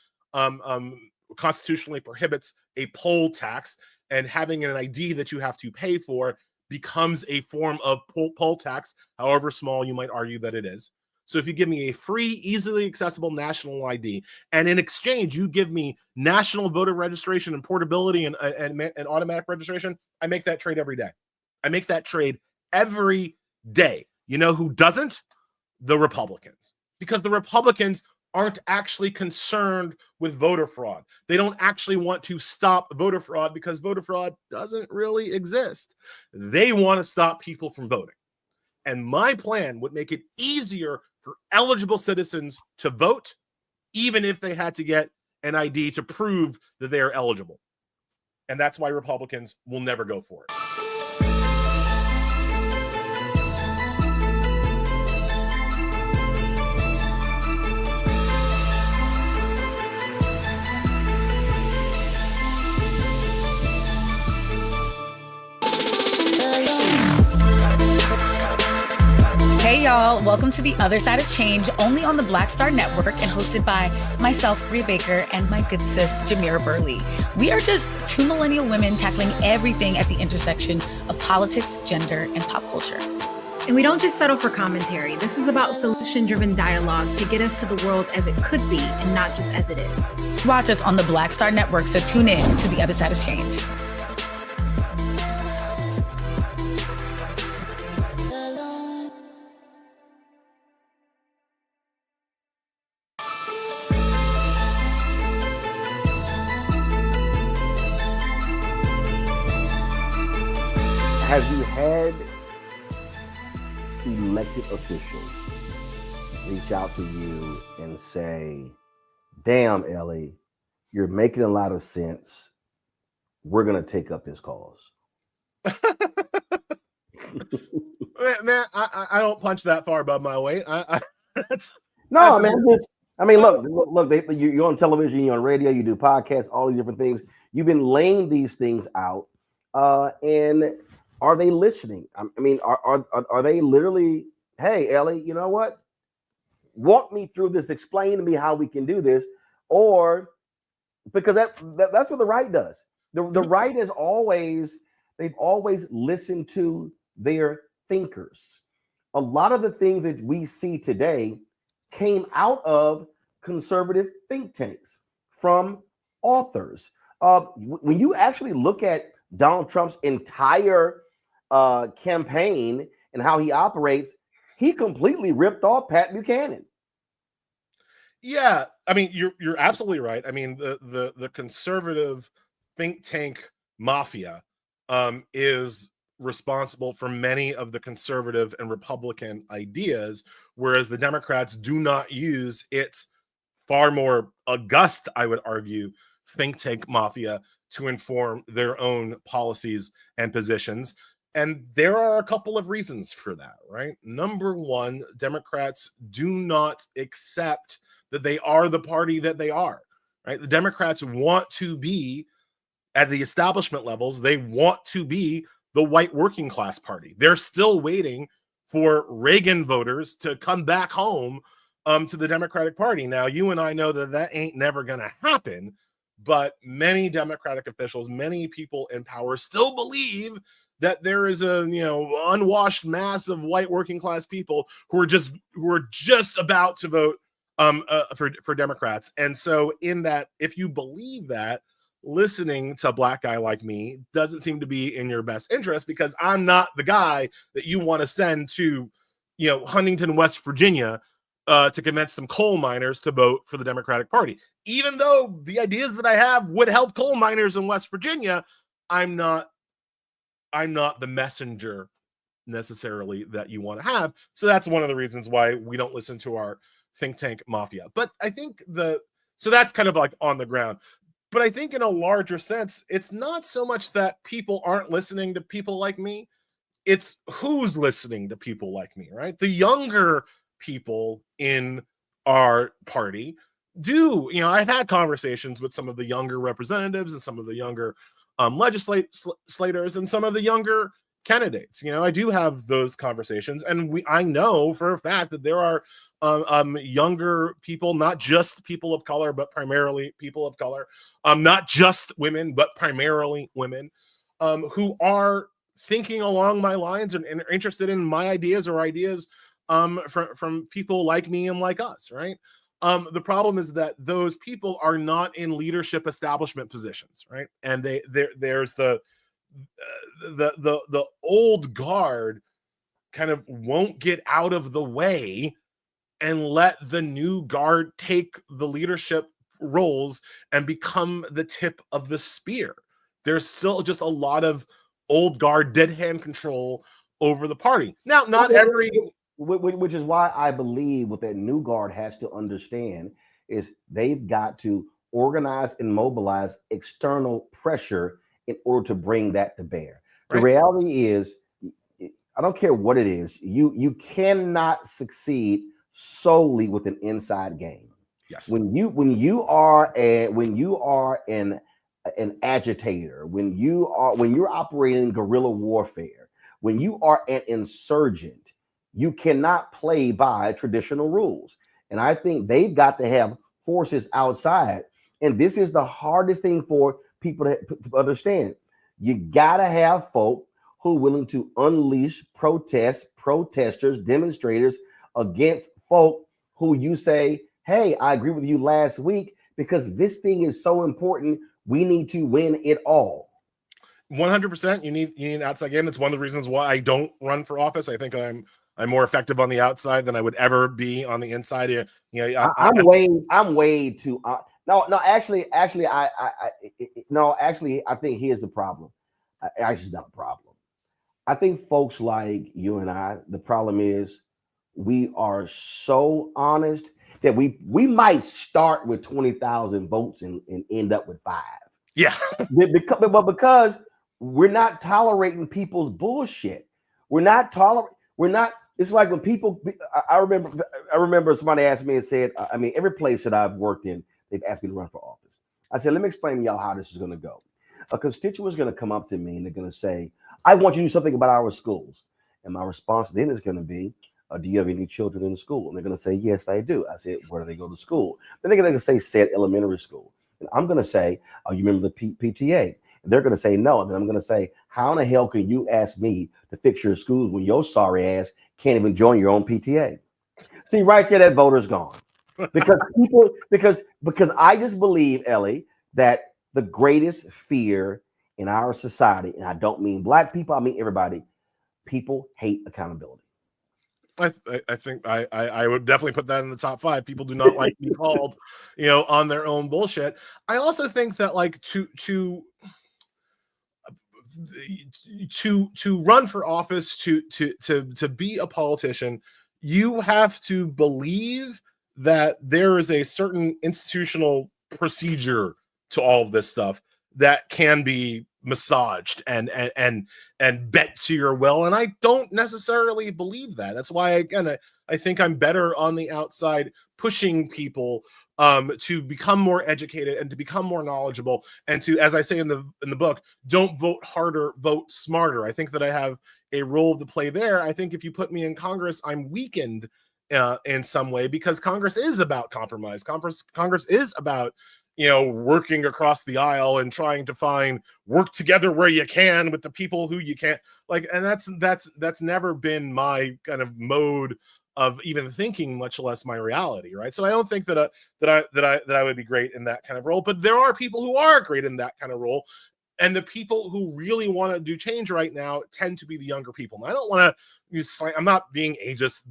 constitutionally prohibits a poll tax, and having an ID that you have to pay for becomes a form of poll tax, however small you might argue that it is. So if you give me a free, easily accessible national ID, and in exchange, you give me national voter registration and portability and automatic registration, I make that trade every day. I make that trade every day. You know who doesn't? The Republicans. Because the Republicans aren't actually concerned with voter fraud. They don't actually want to stop voter fraud because voter fraud doesn't really exist. They want to stop people from voting. And my plan would make it easier for eligible citizens to vote, even if they had to get an ID to prove that they are eligible. And that's why Republicans will never go for it. Hey y'all, welcome to The Other Side of Change, only on the Black Star Network and hosted by myself, Bria Baker, and my good sis, Jamira Burley. We are just two millennial women tackling everything at the intersection of politics, gender, and pop culture. And we don't just settle for commentary. This is about solution-driven dialogue to get us to the world as it could be and not just as it is. Watch us on the Black Star Network, so tune in to The Other Side of Change. Have you had elected officials reach out to you and say, damn, Ellie, you're making a lot of sense. We're going to take up this cause? Man, I don't punch that far above my weight. No, man. Look. You're on television, you're on radio, you do podcasts, all these different things. You've been laying these things out, and are they listening? I mean, are they literally? Hey, Ellie, you know what? Walk me through this. Explain to me how we can do this, or because that's what the right does. The right is they've always listened to their thinkers. A lot of the things that we see today came out of conservative think tanks, from authors. When you actually look at Donald Trump's entire campaign and how he operates, he completely ripped off Pat Buchanan. Yeah, I mean, you're absolutely right. I mean, the conservative think tank mafia is responsible for many of the conservative and Republican ideas, whereas the Democrats do not use its far more august, I would argue, think tank mafia to inform their own policies and positions. And there are a couple of reasons for that, right? Number one, Democrats do not accept that they are the party that they are, right? The Democrats want to be at the establishment levels, they want to be the white working class party. They're still waiting for Reagan voters to come back home to the Democratic Party. Now, you and I know that that ain't never going to happen, but many Democratic officials, many people in power still believe that there is a unwashed mass of white working class people who are just about to vote for Democrats. And so in that, if you believe that, listening to a black guy like me doesn't seem to be in your best interest, because I'm not the guy that you want to send to Huntington, West Virginia, to convince some coal miners to vote for the Democratic Party. Even though the ideas that I have would help coal miners in West Virginia, I'm not the messenger necessarily that you want to have. So that's one of the reasons why we don't listen to our think tank mafia. But I think so that's kind of like on the ground. But I think in a larger sense, it's not so much that people aren't listening to people like me. It's who's listening to people like me, right? The younger people in our party do, I've had conversations with some of the younger representatives and some of the younger legislators and some of the younger candidates. I do have those conversations, and I know for a fact that there are younger people, not just people of color, but primarily people of color, not just women, but primarily women, who are thinking along my lines and are interested in my ideas or ideas from people like me and like us, right? The problem is that those people are not in leadership establishment positions, right? And there's the old guard kind of won't get out of the way and let the new guard take the leadership roles and become the tip of the spear. There's still just a lot of old guard dead hand control over the party. Now, not every... Which is why I believe what that new guard has to understand is they've got to organize and mobilize external pressure in order to bring that to bear. Right. The reality is, I don't care what it is, you cannot succeed solely with an inside game. Yes. When you are an agitator, when you're operating guerrilla warfare, when you are an insurgent, you cannot play by traditional rules. And I think they've got to have forces outside. And this is the hardest thing for people to understand. You got to have folk who are willing to unleash protesters, demonstrators against folk who you say, hey, I agree with you last week because this thing is so important. We need to win it all. 100%. You need an outside game. That's one of the reasons why I don't run for office. I think I'm more effective on the outside than I would ever be on the inside. I'm way too. Actually, I think here's the problem. Actually, it's not a problem. I think folks like you and I, the problem is we are so honest that we might start with 20,000 votes and end up with 5. Yeah. because we're not tolerating people's bullshit. It's like when people, I remember somebody asked me and said, every place that I've worked in, they've asked me to run for office. I said, let me explain to y'all how this is going to go. A constituent is going to come up to me and they're going to say, I want you to do something about our schools. And my response then is going to be, do you have any children in the school? And they're going to say, yes, I do. I said, where do they go to school? Then they're going to say, said elementary school. And I'm going to say, oh, you remember the PTA? And they're going to say no. And then I'm going to say, how in the hell can you ask me to fix your schools when your sorry ass can't even join your own PTA? See, right there, that voter's gone. Because I just believe, Ellie, that the greatest fear in our society, and I don't mean black people, I mean everybody, people hate accountability. I think I would definitely put that in the top 5. People do not like to be called, on their own bullshit. I also think that like to run for office, to be a politician, you have to believe that there is a certain institutional procedure to all of this stuff that can be massaged and bent to your will. And I don't necessarily believe that. That's why, again, I think I'm better on the outside pushing people to become more educated and to become more knowledgeable, and to, as I say in the book, don't vote harder, vote smarter. I think that I have a role to play there. I think if you put me in Congress, I'm weakened in some way, because Congress is about compromise. Congress is about working across the aisle and trying to work together where you can with the people who you can't, like. And that's never been my kind of mode of even thinking, much less my reality, right? So I don't think that I would be great in that kind of role, but there are people who are great in that kind of role. And the people who really want to do change right now tend to be the younger people. And I don't want to, I'm not being ageist.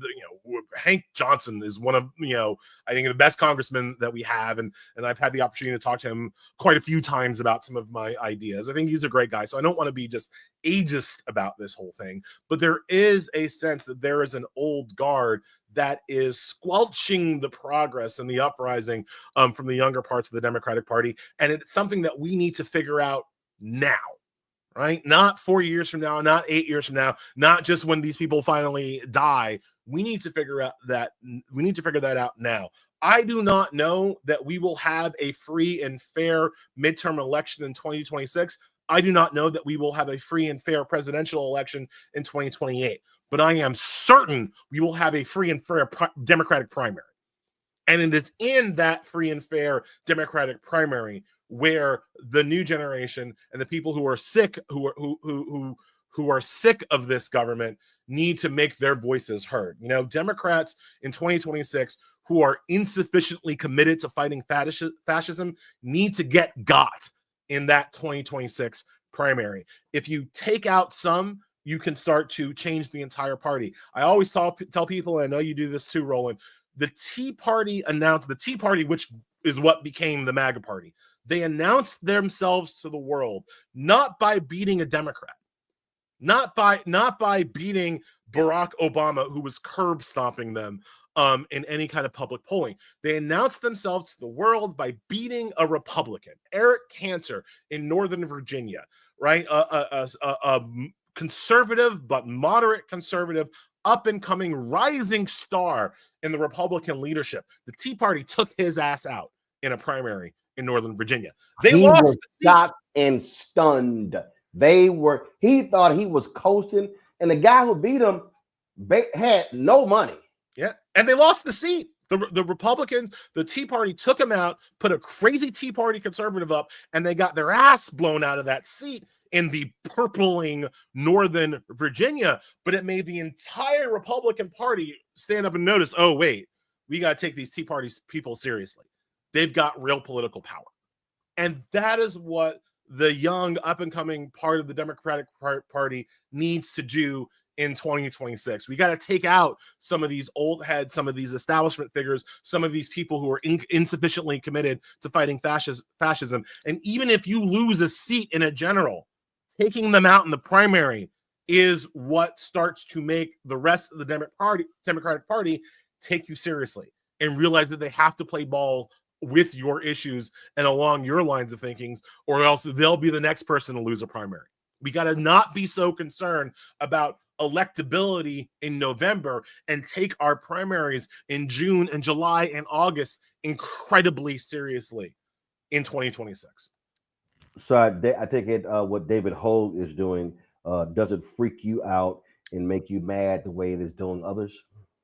Hank Johnson is one of, I think, the best congressmen that we have. And I've had the opportunity to talk to him quite a few times about some of my ideas. I think he's a great guy. So I don't want to be just ageist about this whole thing. But there is a sense that there is an old guard that is squelching the progress and the uprising from the younger parts of the Democratic Party. And it's something that we need to figure out now, right? Not 4 years from now, not 8 years from now, not just when these people finally die. We need to figure that out now. I do not know that we will have a free and fair midterm election in 2026. I do not know that we will have a free and fair presidential election in 2028. But I am certain we will have a free and fair Democratic primary. And it is in that free and fair Democratic primary where the new generation and the people who are sick, who are sick of this government, need to make their voices heard. Democrats in 2026 who are insufficiently committed to fighting fascism need to get got in that 2026 primary. If you take out some, you can start to change the entire party. I always tell people, and I know you do this too, Roland, the Tea Party, which is what became the MAGA party, they announced themselves to the world not by beating a Democrat, not by beating Barack Obama, who was curb stomping them in any kind of public polling. They announced themselves to the world by beating a Republican, Eric Cantor in Northern Virginia, right? A conservative but moderate conservative, up and coming rising star in the Republican leadership. The Tea Party took his ass out in a primary in Northern Virginia. He was shocked and stunned. He thought he was coasting, and the guy who beat him had no money. Yeah, and they lost the seat. The Republicans, the Tea Party took him out, put a crazy Tea Party conservative up, and they got their ass blown out of that seat in the purpling Northern Virginia. But it made the entire Republican Party stand up and notice, oh, wait, we got to take these Tea Party people seriously. They've got real political power. And that is what the young, up-and-coming part of the Democratic Party needs to do in 2026. We got to take out some of these old heads, some of these establishment figures, some of these people who are insufficiently committed to fighting fascism. And even if you lose a seat in a general, taking them out in the primary is what starts to make the rest of the Democratic Party take you seriously and realize that they have to play ball with your issues and along your lines of thinking, or else they'll be the next person to lose a primary. We got to not be so concerned about electability in November and take our primaries in June and July and August incredibly seriously in 2026. So I take it what David Hogue is doing, does it freak you out and make you mad the way it is doing others?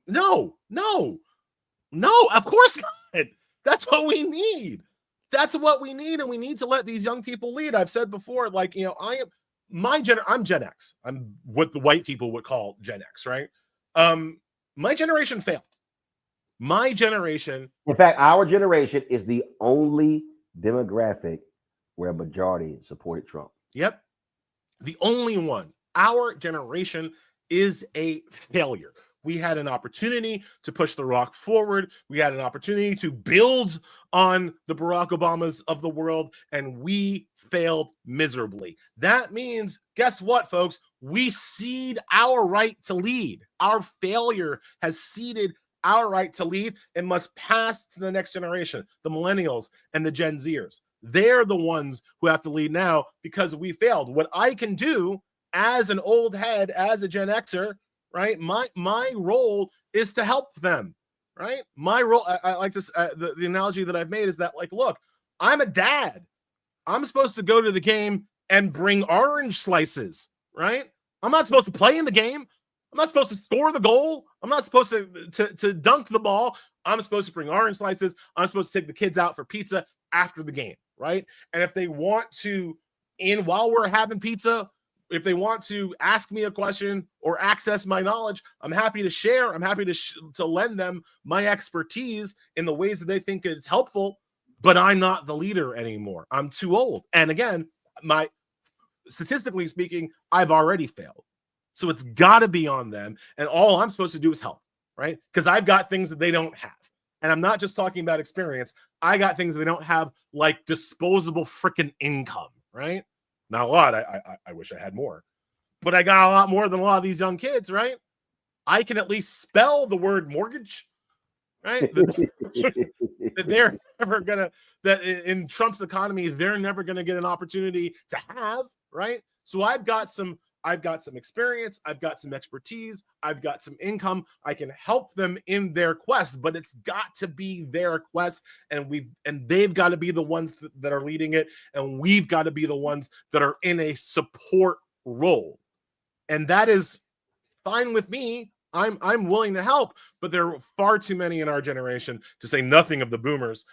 No, of course not. That's what we need. And we need to let these young people lead. I've said before, like, I'm Gen X. I'm what the white people would call Gen X, right? My generation failed. My generation. In fact, our generation is the only demographic where a majority supported Trump. Yep. The only one. Our generation is a failure. We had an opportunity to push the rock forward. We had an opportunity to build on the Barack Obamas of the world, and we failed miserably. That means, guess what, folks? We cede our right to lead. Our failure has ceded our right to lead and must pass to the next generation, the millennials and the Gen Zers. They're the ones who have to lead now because we failed. What I can do as an old head, as a Gen Xer, right? My role is to help them, right? My role, I like this, the analogy that I've made is that, like, look, I'm a dad. I'm supposed to go to the game and bring orange slices, right? I'm not supposed to play in the game. I'm not supposed to score the goal. I'm not supposed to dunk the ball. I'm supposed to bring orange slices. I'm supposed to take the kids out for pizza after the game, right? And if they want to, while we're having pizza, if they want to ask me a question or access my knowledge, I'm happy to share. I'm happy to lend them my expertise in the ways that they think it's helpful, but I'm not the leader anymore. I'm too old. And again, statistically speaking, I've already failed. So it's got to be on them. And all I'm supposed to do is help, right? Because I've got things that they don't have. And I'm not just talking about experience. I got things they don't have, like disposable freaking income, right? Not a lot. I wish I had more, but I got a lot more than a lot of these young kids, right? I can at least spell the word mortgage, right? That they're never gonna, that in Trump's economy, they're never gonna get an opportunity to have, right? So I've got some experience, I've got some expertise, I've got some income. I can help them in their quest, but it's got to be their quest, and they've got to be the ones that are leading it, and we've got to be the ones that are in a support role. And that is fine with me. I'm willing to help, but there are far too many in our generation, to say nothing of the boomers,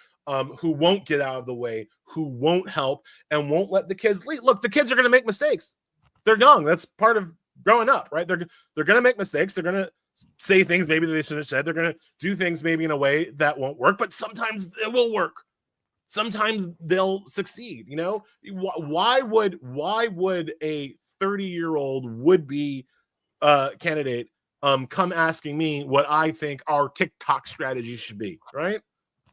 who won't get out of the way, who won't help, and won't let the kids lead. Look, the kids are going to make mistakes. They're young. That's part of growing up, right? They're going to make mistakes. They're going to say things maybe they shouldn't have said. They're going to do things maybe in a way that won't work, but sometimes it will work. Sometimes they'll succeed. You know, why would a 30-year-old would-be candidate come asking me what I think our TikTok strategy should be, right?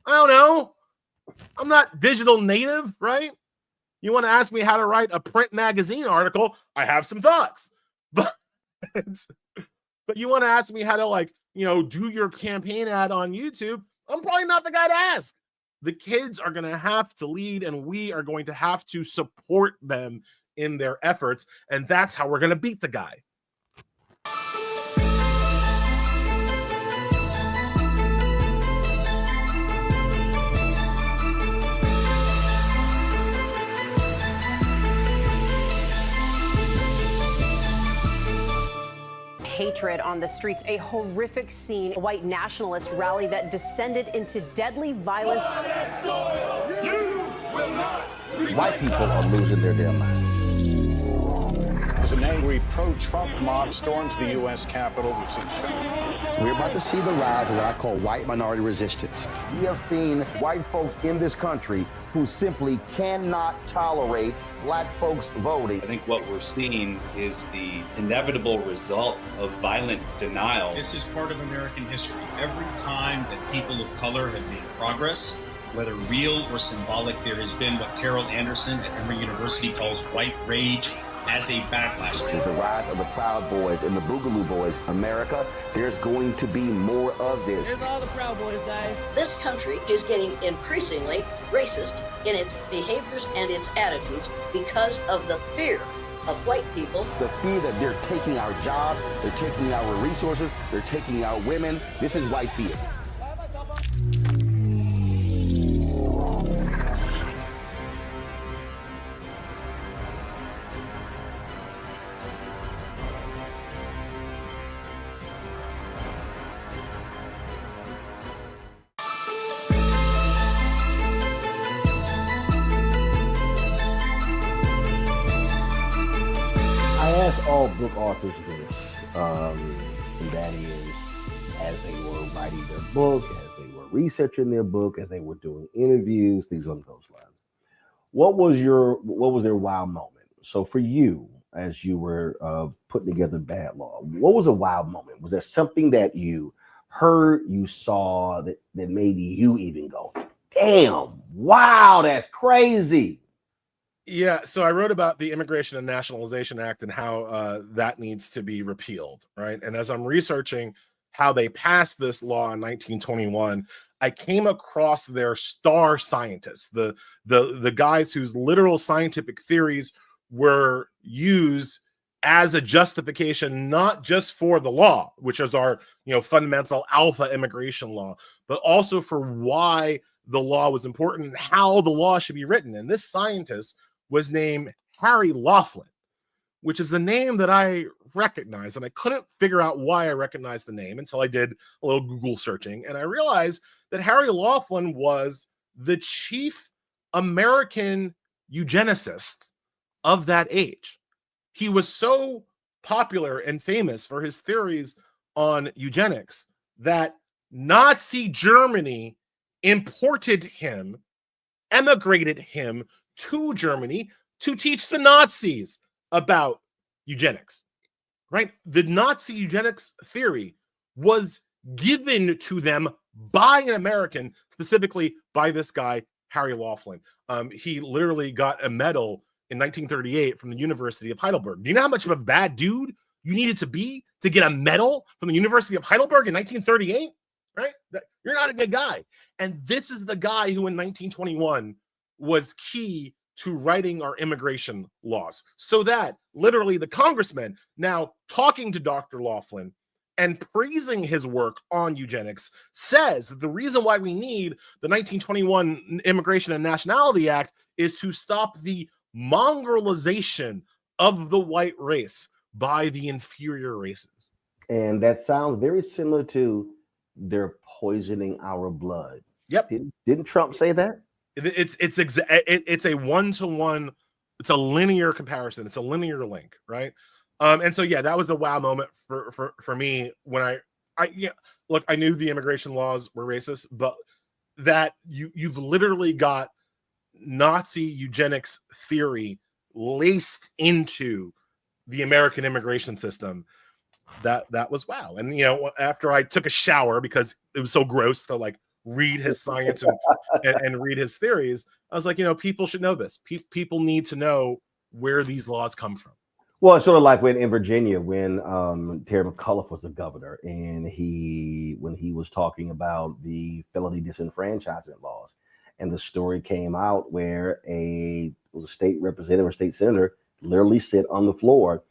I don't know. I'm not digital native, right? You want to ask me how to write a print magazine article? I have some thoughts, but you want to ask me how to, like, do your campaign ad on YouTube? I'm probably not the guy to ask. The kids are going to have to lead, and we are going to have to support them in their efforts. And that's how we're going to beat the guy. Hatred on the streets, a horrific scene, a white nationalist rally that descended into deadly violence. White people are losing their damn minds. As an angry pro-Trump mob storms the U.S. Capitol, We're about to see the rise of what I call white minority resistance. We have seen white folks in this country who simply cannot tolerate black folks voting. I think what we're seeing is the inevitable result of violent denial. This is part of American history. Every time that people of color have made progress, whether real or symbolic, there has been what Carol Anderson at Emory University calls white rage as a backlash. This is the rise of the Proud Boys and the Boogaloo Boys. America, there's going to be more of this. Here's all the Proud Boys, guys. This country is getting increasingly racist in its behaviors and its attitudes because of the fear of white people. The fear that they're taking our jobs, they're taking our resources, they're taking our women. This is white fear. All book authors this, and that is, as they were writing their book, as they were researching their book, as they were doing interviews, things along those lines. What was their wow moment? So for you, as you were putting together Bad Law? What was a wild moment? Was there something that you heard, you saw that made you even go, damn, wow, that's crazy? Yeah, so I wrote about the Immigration and Nationalization Act and how that needs to be repealed, right? And as I'm researching how they passed this law in 1921, I came across their star scientists, the guys whose literal scientific theories were used as a justification, not just for the law, which is our fundamental alpha immigration law, but also for why the law was important and how the law should be written. And this scientist was named Harry Laughlin, which is a name that I recognized, and I couldn't figure out why I recognized the name until I did a little Google searching, and I realized that Harry Laughlin was the chief American eugenicist of that age. He was so popular and famous for his theories on eugenics that Nazi Germany imported him, emigrated him to Germany to teach the Nazis about eugenics, right? The Nazi eugenics theory was given to them by an American, specifically by this guy, Harry Laughlin. He literally got a medal in 1938 from the University of Heidelberg. Do you know how much of a bad dude you needed to be to get a medal from the University of Heidelberg in 1938, right? You're not a good guy. And this is the guy who in 1921 was key to writing our immigration laws, so that literally the congressman now talking to Dr. Laughlin and praising his work on eugenics says that the reason why we need the 1921 Immigration and Nationality Act is to stop the mongrelization of the white race by the inferior races. And that sounds very similar to they're poisoning our blood. Yep. Didn't Trump say that? It's a one-to-one, it's a linear comparison, it's a linear link, right? And so yeah, that was a wow moment for me when I look, I knew the immigration laws were racist, but that you've literally got Nazi eugenics theory laced into the American immigration system. That was wow. And after I took a shower because it was so gross to like read his science and read his theories, I was like, people should know this. People need to know where these laws come from. Well, it's sort of like in Virginia, when Terry McAuliffe was the governor, and when he was talking about the felony disenfranchisement laws, and the story came out where a state representative or state senator literally said on the floor,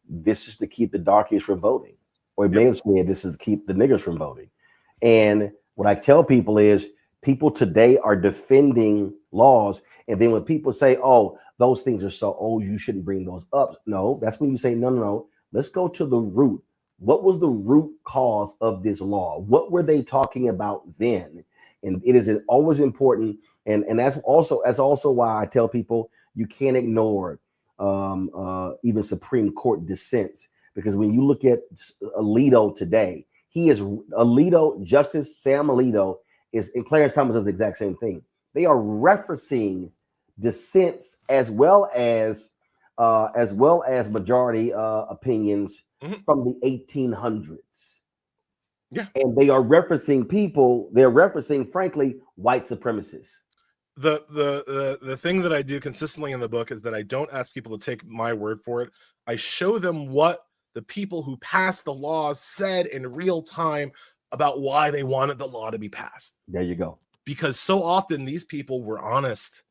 "This is to keep the darkies from voting," or he may have said, "This is to keep the niggers from voting." And what I tell people is, people today are defending laws, and then when people say, "Oh, those things are so old, you shouldn't bring those up," no, that's when you say, no, let's go to the root. What was the root cause of this law? What were they talking about then? And it is always important, and that's also why I tell people you can't ignore even Supreme Court dissents, because when you look at Alito today, Justice Sam Alito and Clarence Thomas does the exact same thing. They are referencing dissents as well as majority opinions from the 1800s. Yeah, and they are referencing people. They're referencing, frankly, white supremacists. The thing that I do consistently in the book is that I don't ask people to take my word for it. I show them what the people who passed the laws said in real time about why they wanted the law to be passed. There you go. Because so often these people were honest.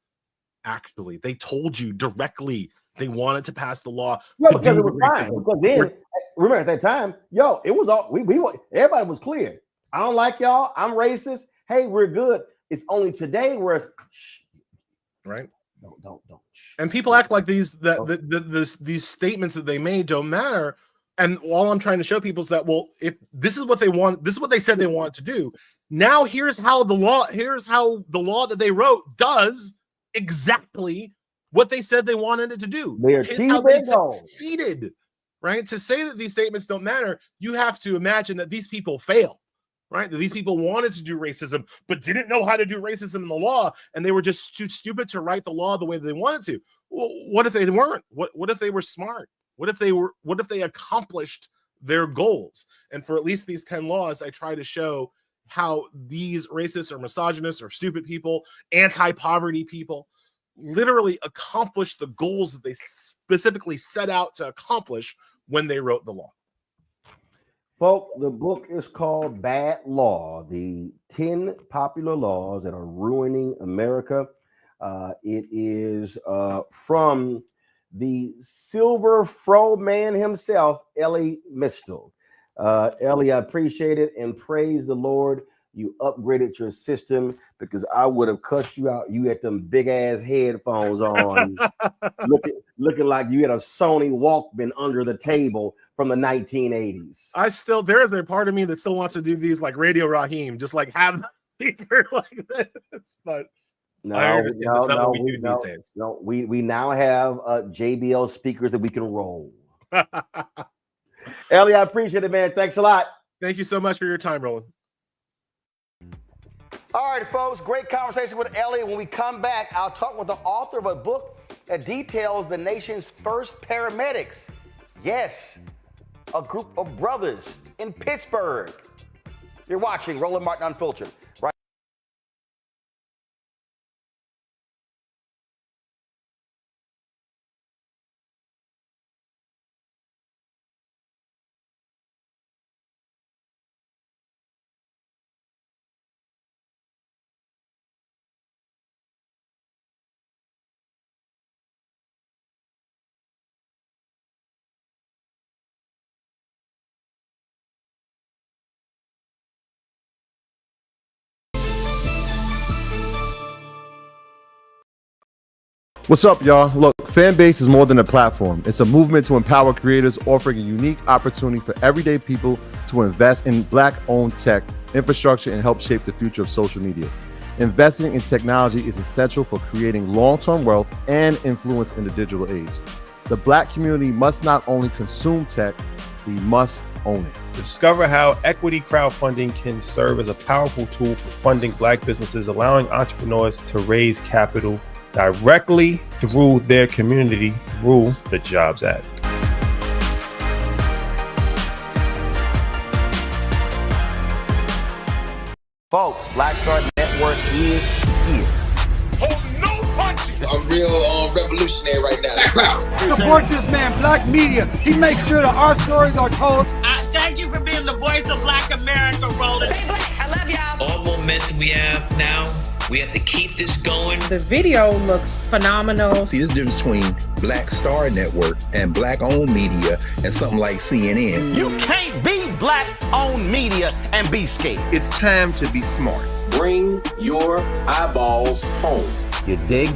Actually, they told you directly they wanted to pass the law. Yeah, because it was fine. Because then, remember at that time, it was all everybody was clear. I don't like y'all. I'm racist. Hey, we're good. It's only today where, right? Don't. And people act like these statements that they made don't matter. And all I'm trying to show people is that, well, if this is what they want, this is what they said they wanted to do. Now here's how the law that they wrote does exactly what they said they wanted it to do. How they succeeded, right? To say that these statements don't matter, you have to imagine that these people failed, right? That these people wanted to do racism, but didn't know how to do racism in the law, and they were just too stupid to write the law the way they wanted to. Well, what if they weren't? What if they were smart? What if they accomplished their goals? And for at least these 10 laws, I try to show how these racist or misogynist or stupid people, anti-poverty people, literally accomplish the goals that they specifically set out to accomplish when they wrote the law. Folks, the book is called Bad Law, the 10 popular laws that are ruining America. It is from the Silver Fro man himself, Ellie Mistel. Ellie, I appreciate it and praise the Lord. You upgraded your system because I would have cussed you out. You had them big ass headphones on, looking like you had a Sony Walkman under the table from the 1980s. There is a part of me that still wants to do these like Radio Raheem, just like have the speaker like this. But we now have JBL speakers that we can roll. Ellie, I appreciate it, man. Thanks a lot. Thank you so much for your time, Roland. All right, folks, great conversation with Ellie. When we come back, I'll talk with the author of a book that details the nation's first paramedics. Yes, a group of brothers in Pittsburgh. You're watching Roland Martin Unfiltered. Right. What's up, y'all? Look, Fanbase is more than a platform. It's a movement to empower creators, offering a unique opportunity for everyday people to invest in Black-owned tech, infrastructure, and help shape the future of social media. Investing in technology is essential for creating long-term wealth and influence in the digital age. The Black community must not only consume tech, we must own it. Discover how equity crowdfunding can serve as a powerful tool for funding Black businesses, allowing entrepreneurs to raise capital directly through their community through the Jobs Act. Folks, Black Star Network is here. Hold no punches. I'm real revolutionary right now. Support this man, Black Media. He makes sure that our stories are told. Thank you for being the voice of Black America, Roland. Stay Black. I love y'all. All momentum we have now. We have to keep this going. The video looks phenomenal. See, this difference between Black Star Network and Black-owned media and something like CNN. You can't be Black-owned media and be scared. It's time to be smart. Bring your eyeballs home. You dig?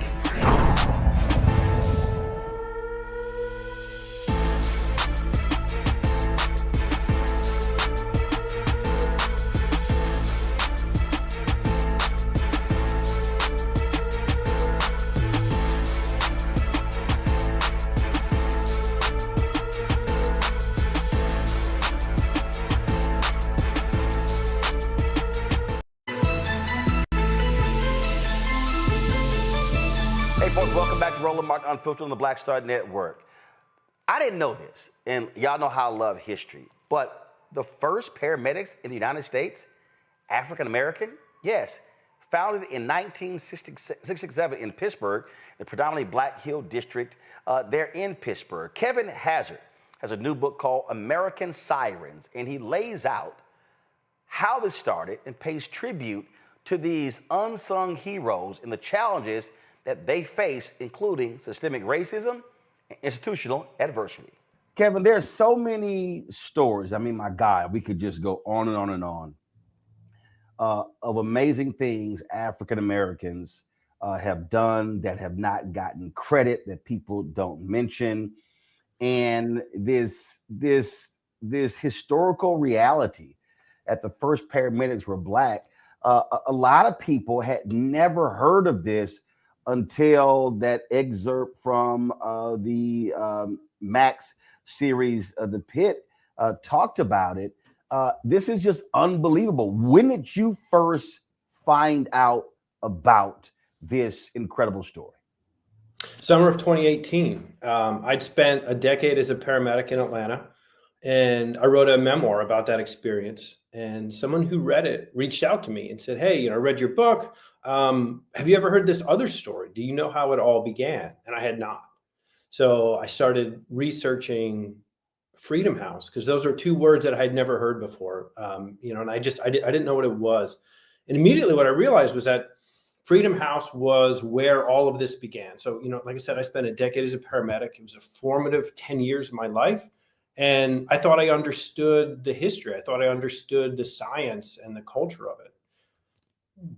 Welcome back to Roland Martin Unfiltered on the Black Star Network. I didn't know this, and y'all know how I love history, but the first paramedics in the United States, African American, yes, founded in 1967 in Pittsburgh, the predominantly Black Hill District there in Pittsburgh. Kevin Hazard has a new book called American Sirens, and he lays out how this started and pays tribute to these unsung heroes and the challenges that they face, including systemic racism and institutional adversity. Kevin, there's so many stories. I mean, my God, we could just go on and on and on of amazing things African Americans have done that have not gotten credit, that people don't mention. And this historical reality that the first paramedics were Black, a lot of people had never heard of this until that excerpt from the Max series, The Pit, talked about it. This is just unbelievable. When did you first find out about this incredible story? Summer of 2018. I'd spent a decade as a paramedic in Atlanta, and I wrote a memoir about that experience. And someone who read it reached out to me and said, "Hey, I read your book. Have you ever heard this other story? Do you know how it all began?" And I had not. So I started researching Freedom House, because those are two words that I had never heard before. And I didn't know what it was. And immediately what I realized was that Freedom House was where all of this began. So, like I said, I spent a decade as a paramedic. It was a formative 10 years of my life. And I thought I understood the history. I thought I understood the science and the culture of it.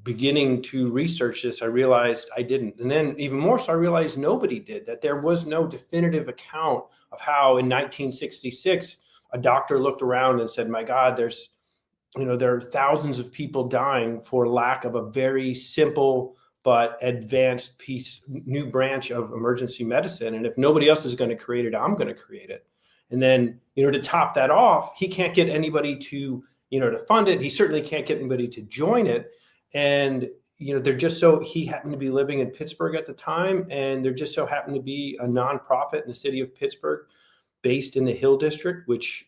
Beginning to research this, I realized I didn't. And then even more so, I realized nobody did, that there was no definitive account of how in 1966, a doctor looked around and said, "My God, there are thousands of people dying for lack of a very simple but advanced new branch of emergency medicine. And if nobody else is going to create it, I'm going to create it." And then, to top that off, he can't get anybody to fund it. He certainly can't get anybody to join it. And, he happened to be living in Pittsburgh at the time. And there just so happened to be a nonprofit in the city of Pittsburgh based in the Hill District, which,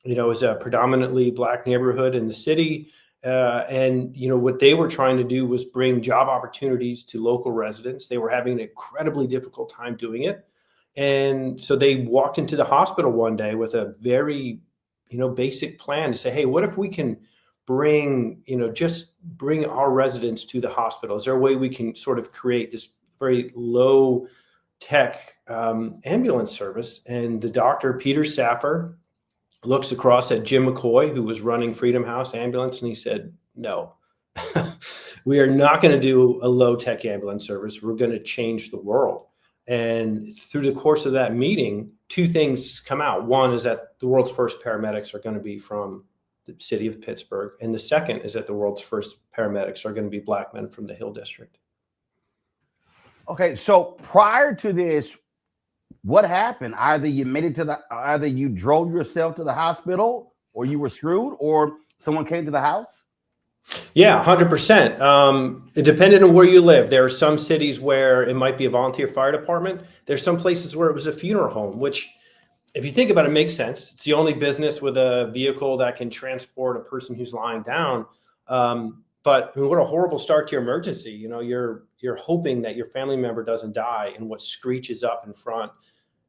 is a predominantly Black neighborhood in the city. And what they were trying to do was bring job opportunities to local residents. They were having an incredibly difficult time doing it. And so they walked into the hospital one day with a very, basic plan to say, "Hey, what if we can bring our residents to the hospital? Is there a way we can sort of create this very low tech ambulance service?" And the doctor, Peter Saffer, looks across at Jim McCoy, who was running Freedom House Ambulance, and he said, "No, we are not going to do a low tech ambulance service. We're going to change the world." And through the course of that meeting, two things come out. One is that the world's first paramedics are going to be from the city of Pittsburgh. And the second is that the world's first paramedics are going to be Black men from the Hill District. Okay, so prior to this, what happened? Either you drove yourself to the hospital, or you were screwed, or someone came to the house? Yeah, 100%. It depended on where you live. There are some cities where it might be a volunteer fire department. There's some places where it was a funeral home, which, if you think about it, makes sense. It's the only business with a vehicle that can transport a person who's lying down. But what a horrible start to your emergency. You're hoping that your family member doesn't die, and what screeches up in front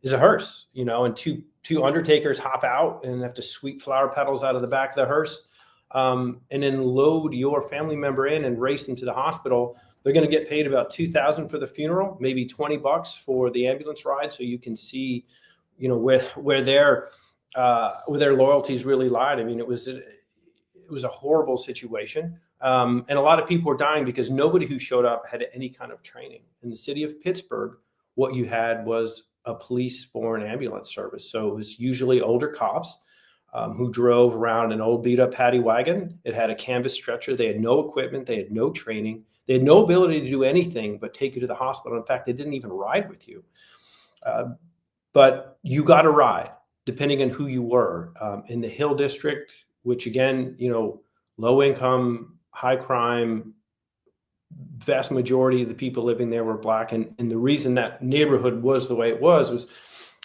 is a hearse, and two undertakers hop out and have to sweep flower petals out of the back of the hearse, and then load your family member in and race them to the hospital. They're going to get paid about $2,000 for the funeral, maybe $20 for the ambulance ride, so you can see, where their loyalties really lied. I mean, it was a horrible situation. And a lot of people were dying because nobody who showed up had any kind of training. In the city of Pittsburgh, what you had was a police-borne ambulance service. So it was usually older cops who drove around an old beat-up paddy wagon. It had a canvas stretcher. They had no equipment. They had no training. They had no ability to do anything but take you to the hospital. In fact, they didn't even ride with you. But you got a ride, depending on who you were. In the Hill District, which again, low income, high crime, vast majority of the people living there were Black. And the reason that neighborhood was the way it was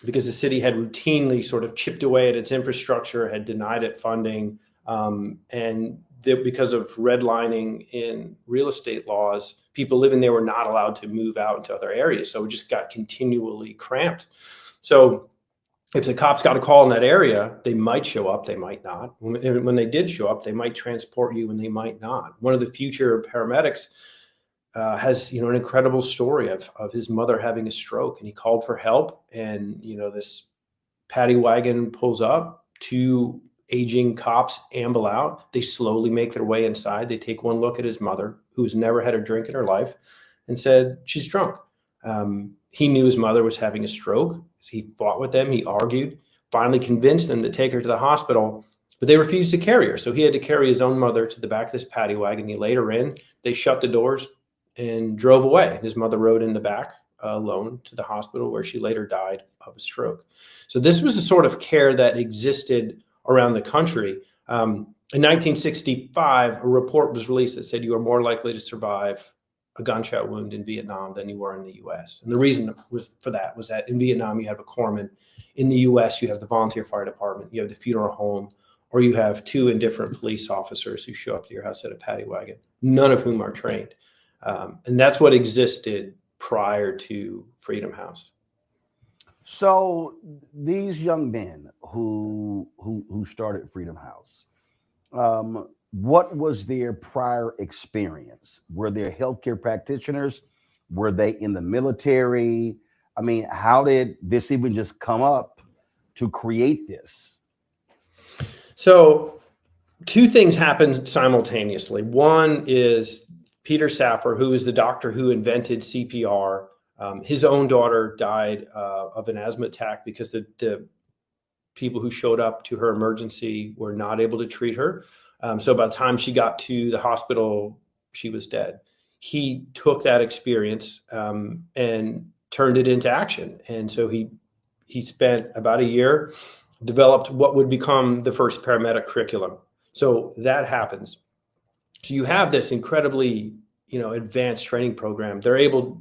because the city had routinely sort of chipped away at its infrastructure, had denied it funding. Because of redlining in real estate laws, people living there were not allowed to move out into other areas. So it just got continually cramped. So if the cops got a call in that area, they might show up, they might not. When they did show up, they might transport you and they might not. One of the future paramedics has, an incredible story of his mother having a stroke, and he called for help. And, this paddy wagon pulls up, two aging cops amble out. They slowly make their way inside. They take one look at his mother, who has never had a drink in her life, and said, "She's drunk." He knew his mother was having a stroke. He fought with them. He argued, finally convinced them to take her to the hospital, but they refused to carry her. So he had to carry his own mother to the back of this paddy wagon. He laid her in. They shut the doors and drove away. His mother rode in the back alone to the hospital, where she later died of a stroke. So this was the sort of care that existed around the country. In 1965, a report was released that said you are more likely to survive a gunshot wound in Vietnam than you were in the US. And the reason was that in Vietnam, you have a corpsman. In the US, you have the volunteer fire department, you have the funeral home, or you have 2 indifferent police officers who show up to your house at a paddy wagon, none of whom are trained. And that's what existed prior to Freedom House. So these young men who started Freedom House, what was their prior experience? Were they healthcare practitioners? Were they in the military? I mean, how did this even just come up to create this? So 2 things happened simultaneously. One is Peter Safar, who is the doctor who invented CPR. His own daughter died of an asthma attack because the people who showed up to her emergency were not able to treat her. So by the time she got to the hospital, she was dead. He took that experience and turned it into action. And so he spent about a year, developed what would become the first paramedic curriculum. So that happens. So you have this incredibly, advanced training program. They're able,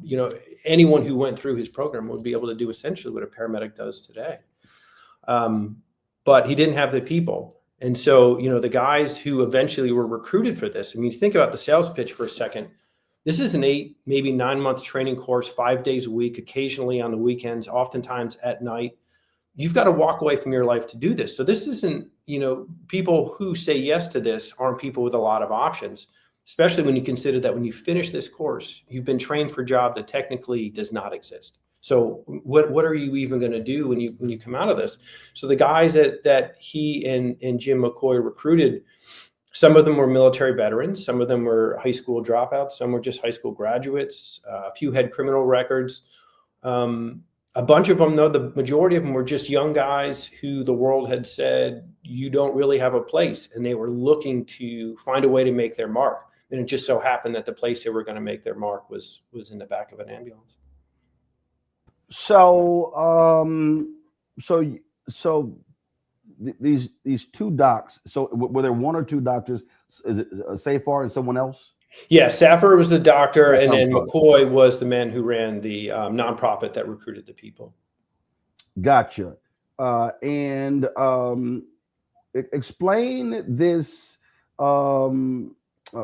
anyone who went through his program would be able to do essentially what a paramedic does today. But he didn't have the people. And so, the guys who eventually were recruited for this, I mean, think about the sales pitch for a second. This is an 8, maybe 9-month training course, 5 days a week, occasionally on the weekends, oftentimes at night. You've got to walk away from your life to do this. So this isn't, people who say yes to this aren't people with a lot of options, especially when you consider that when you finish this course, you've been trained for a job that technically does not exist. So what are you even going to do when you come out of this? So the guys that he and Jim McCoy recruited, some of them were military veterans, some of them were high school dropouts, some were just high school graduates, a few had criminal records. A bunch of them, though, the majority of them were just young guys who the world had said, you don't really have a place. And they were looking to find a way to make their mark. And it just so happened that the place they were going to make their mark was in the back of an ambulance. So, these 2 docs. So, were there 1 or 2 doctors? Is it Safar and someone else? Yeah, Safar was the doctor, and then McCoy was the man who ran the nonprofit that recruited the people. Gotcha. And explain this.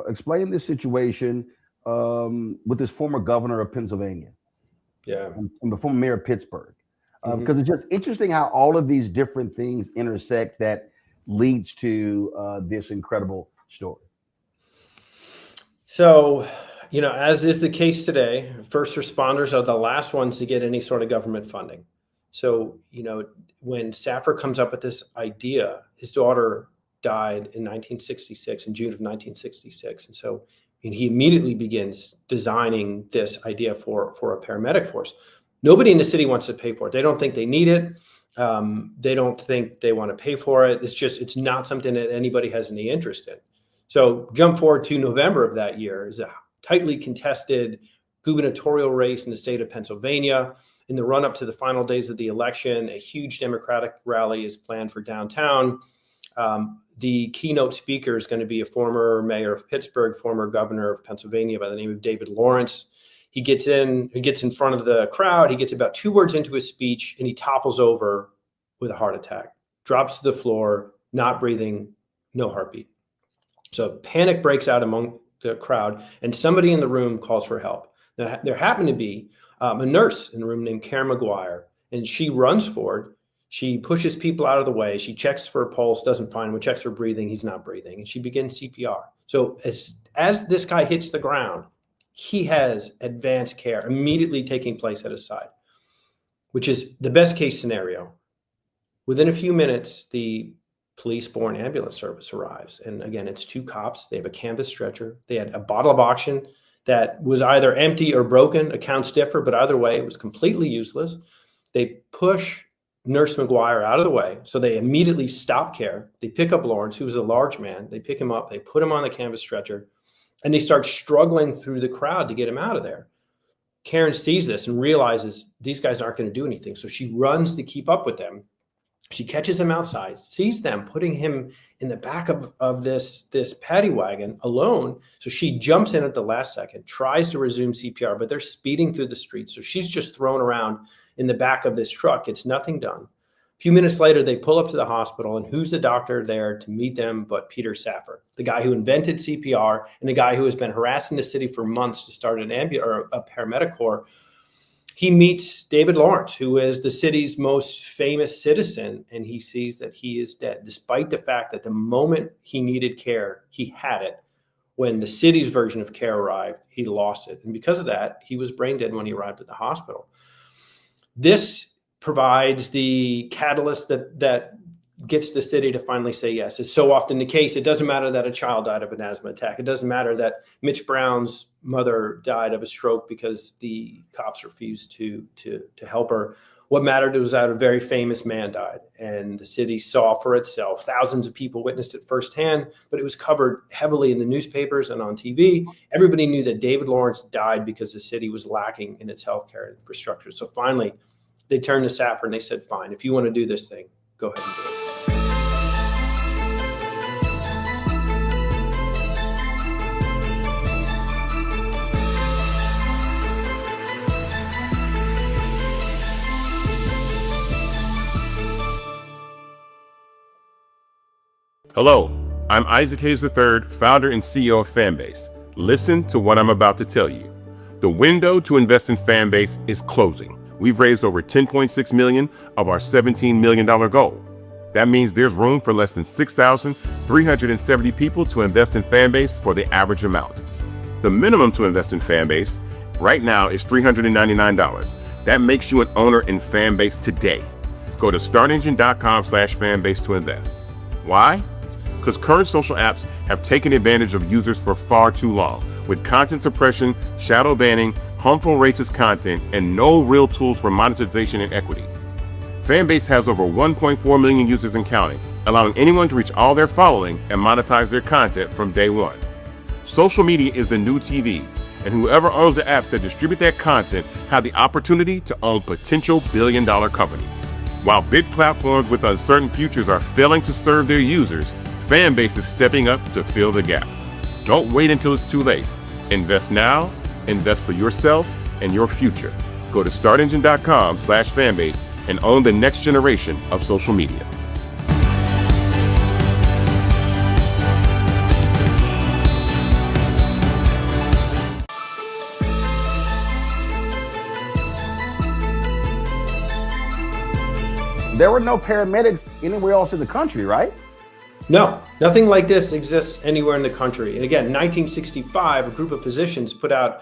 Explain this situation with this former governor of Pennsylvania. Yeah, and the former mayor of Pittsburgh, because it's just interesting how all of these different things intersect that leads to this incredible story. So, as is the case today, first responders are the last ones to get any sort of government funding. So, when Safar comes up with this idea, his daughter died in 1966, in June of 1966. And so he immediately begins designing this idea for a paramedic force. Nobody in the city wants to pay for it. They don't think they need it. They don't think they want to pay for it. It's not something that anybody has any interest in. So jump forward to November of that year is a tightly contested gubernatorial race in the state of Pennsylvania. In the run up to the final days of the election, a huge Democratic rally is planned for downtown. The keynote speaker is going to be a former mayor of Pittsburgh, former governor of Pennsylvania by the name of David Lawrence. He gets in front of the crowd. He gets about 2 words into his speech and he topples over with a heart attack, drops to the floor, not breathing, no heartbeat. So panic breaks out among the crowd and somebody in the room calls for help. Now, there happened to be a nurse in the room named Karen McGuire, and she runs forward. She pushes people out of the way. She checks for a pulse, doesn't find him. Checks for breathing. He's not breathing. And she begins CPR. So as this guy hits the ground, he has advanced care immediately taking place at his side, which is the best case scenario. Within a few minutes, the police-borne ambulance service arrives. And again, it's 2 cops. They have a canvas stretcher. They had a bottle of oxygen that was either empty or broken. Accounts differ, but either way, it was completely useless. They push Nurse McGuire out of the way. So they immediately stop care. They pick up Lawrence, who was a large man. They pick him up. They put him on the canvas stretcher, and they start struggling through the crowd to get him out of there. Karen sees this and realizes these guys aren't going to do anything. So she runs to keep up with them. She catches him outside, sees them putting him in the back of this paddy wagon alone. So she jumps in at the last second, tries to resume CPR, but they're speeding through the streets. So she's just thrown around in the back of this truck. It's nothing done. A few minutes later, they pull up to the hospital, and who's the doctor there to meet them but Peter Safran, the guy who invented CPR and the guy who has been harassing the city for months to start a paramedic corps. He meets David Lawrence, who is the city's most famous citizen, and he sees that he is dead, despite the fact that the moment he needed care, he had it. When the city's version of care arrived, he lost it. And because of that, he was brain dead when he arrived at the hospital. This provides the catalyst that gets the city to finally say yes. It's so often the case. It doesn't matter that a child died of an asthma attack. It doesn't matter that Mitch Brown's mother died of a stroke because the cops refused to help her. What mattered was that a very famous man died, and the city saw for itself. Thousands of people witnessed it firsthand, but it was covered heavily in the newspapers and on TV. Everybody knew that David Lawrence died because the city was lacking in its healthcare infrastructure. So finally, they turned to Safran and they said, fine, if you want to do this thing, go ahead and do it. Hello, I'm Isaac Hayes III, founder and CEO of Fanbase. Listen to what I'm about to tell you. The window to invest in Fanbase is closing. We've raised over $10.6 million of our $17 million goal. That means there's room for less than 6,370 people to invest in Fanbase for the average amount. The minimum to invest in Fanbase right now is $399. That makes you an owner in Fanbase today. Go to startengine.com/fanbase to invest. Why? Because current social apps have taken advantage of users for far too long, with content suppression, shadow banning, harmful racist content, and no real tools for monetization and equity. Fanbase has over 1.4 million users and counting, allowing anyone to reach all their following and monetize their content from day one. Social media is the new TV, and whoever owns the apps that distribute that content have the opportunity to own potential billion-dollar companies. While big platforms with uncertain futures are failing to serve their users, Fanbase is stepping up to fill the gap. Don't wait until it's too late. Invest now, invest for yourself and your future. Go to startengine.com/fanbase and own the next generation of social media. There were no paramedics anywhere else in the country, right? No, nothing like this exists anywhere in the country. And again, 1965, a group of physicians put out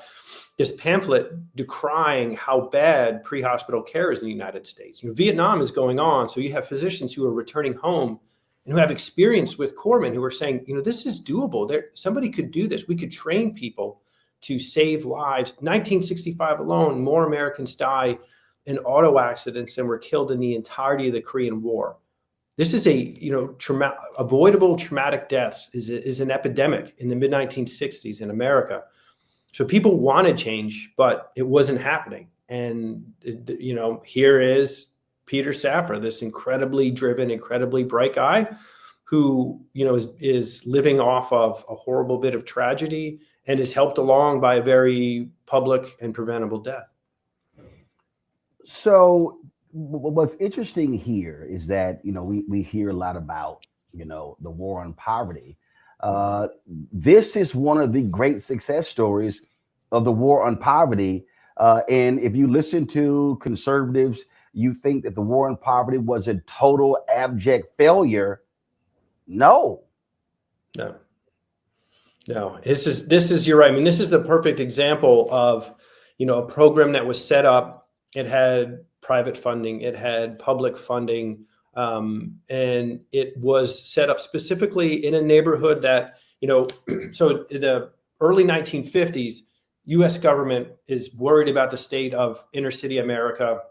this pamphlet decrying how bad pre-hospital care is in the United States. Vietnam is going on, so you have physicians who are returning home and who have experience with corpsmen who are saying, this is doable. Somebody could do this. We could train people to save lives. 1965 alone, more Americans die in auto accidents than were killed in the entirety of the Korean War. This is avoidable traumatic deaths is an epidemic in the mid-1960s in America. So people wanted change, but it wasn't happening. And, here is Peter Safran, this incredibly driven, incredibly bright guy who, is living off of a horrible bit of tragedy and is helped along by a very public and preventable death. So what's interesting here is that, we hear a lot about, the war on poverty. This is one of the great success stories of the war on poverty. And if you listen to conservatives, you think that the war on poverty was a total abject failure. No. This is, you're right. I mean, this is the perfect example of, a program that was set up. It had private funding, it had public funding, and it was set up specifically in a neighborhood that, so in the early 1950s, U.S. government is worried about the state of inner city America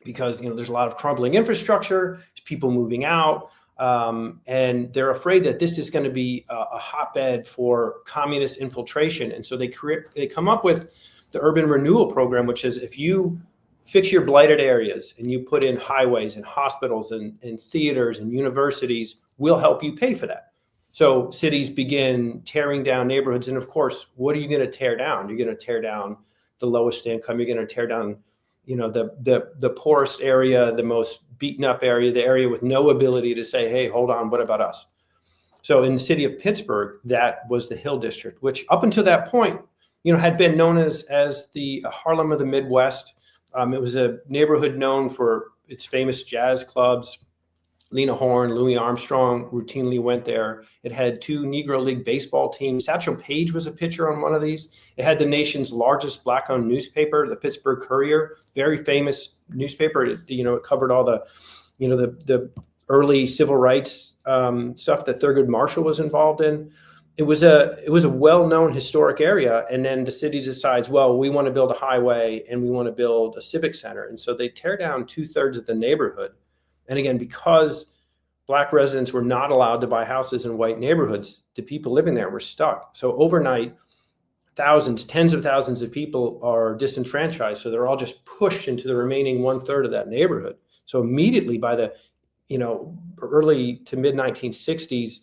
because, there's a lot of crumbling infrastructure, there's people moving out, and they're afraid that this is going to be a hotbed for communist infiltration. And so they come up with the urban renewal program, which is if you fix your blighted areas and you put in highways and hospitals and theaters and universities, we'll help you pay for that. So cities begin tearing down neighborhoods. And of course, what are you going to tear down? You're going to tear down the lowest income. You're going to tear down, the poorest area, the most beaten up area, the area with no ability to say, hey, hold on, what about us? So in the city of Pittsburgh, that was the Hill District, which up until that point, had been known as the Harlem of the Midwest. It was a neighborhood known for its famous jazz clubs. Lena Horne, Louis Armstrong routinely went there. It had 2 Negro League baseball teams. Satchel Paige was a pitcher on one of these. It had the nation's largest Black-owned newspaper, the Pittsburgh Courier, very famous newspaper. It covered all the, the early civil rights stuff that Thurgood Marshall was involved in. It was a well-known historic area, and then the city decides, well, we want to build a highway and we want to build a civic center, and so they tear down 2/3 of the neighborhood. And again, because Black residents were not allowed to buy houses in white neighborhoods, the people living there were stuck. So overnight, thousands, tens of thousands of people are disenfranchised. So they're all just pushed into the remaining 1/3 of that neighborhood. So immediately by the, early to mid 1960s,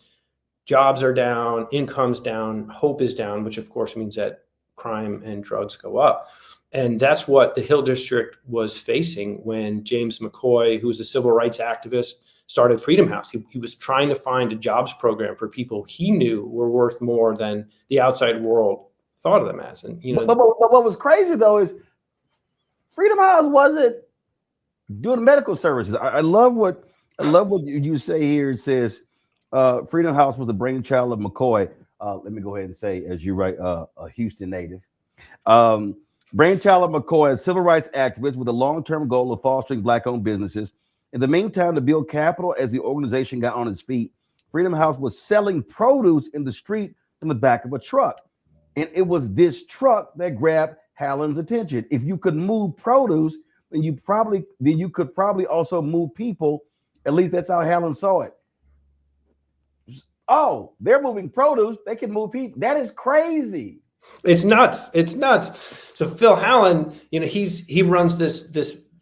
jobs are down, income's down, hope is down, which of course means that crime and drugs go up. And that's what the Hill District was facing when James McCoy, who was a civil rights activist, started Freedom House. He was trying to find a jobs program for people he knew were worth more than the outside world thought of them as. And but what was crazy though is Freedom House wasn't doing medical services. I love what you say here. It says Freedom House was the brainchild of McCoy. Let me go ahead and say, as you write, a Houston native. Brainchild of McCoy, a civil rights activist with a long-term goal of fostering Black-owned businesses. In the meantime, to build capital as the organization got on its feet, Freedom House was selling produce in the street from the back of a truck. And it was this truck that grabbed Hallen's attention. If you could move produce, then you could probably also move people. At least that's how Hallen saw it. Oh, they're moving produce. They can move people. That is crazy. It's nuts. It's nuts. So Phil Hallen, he runs this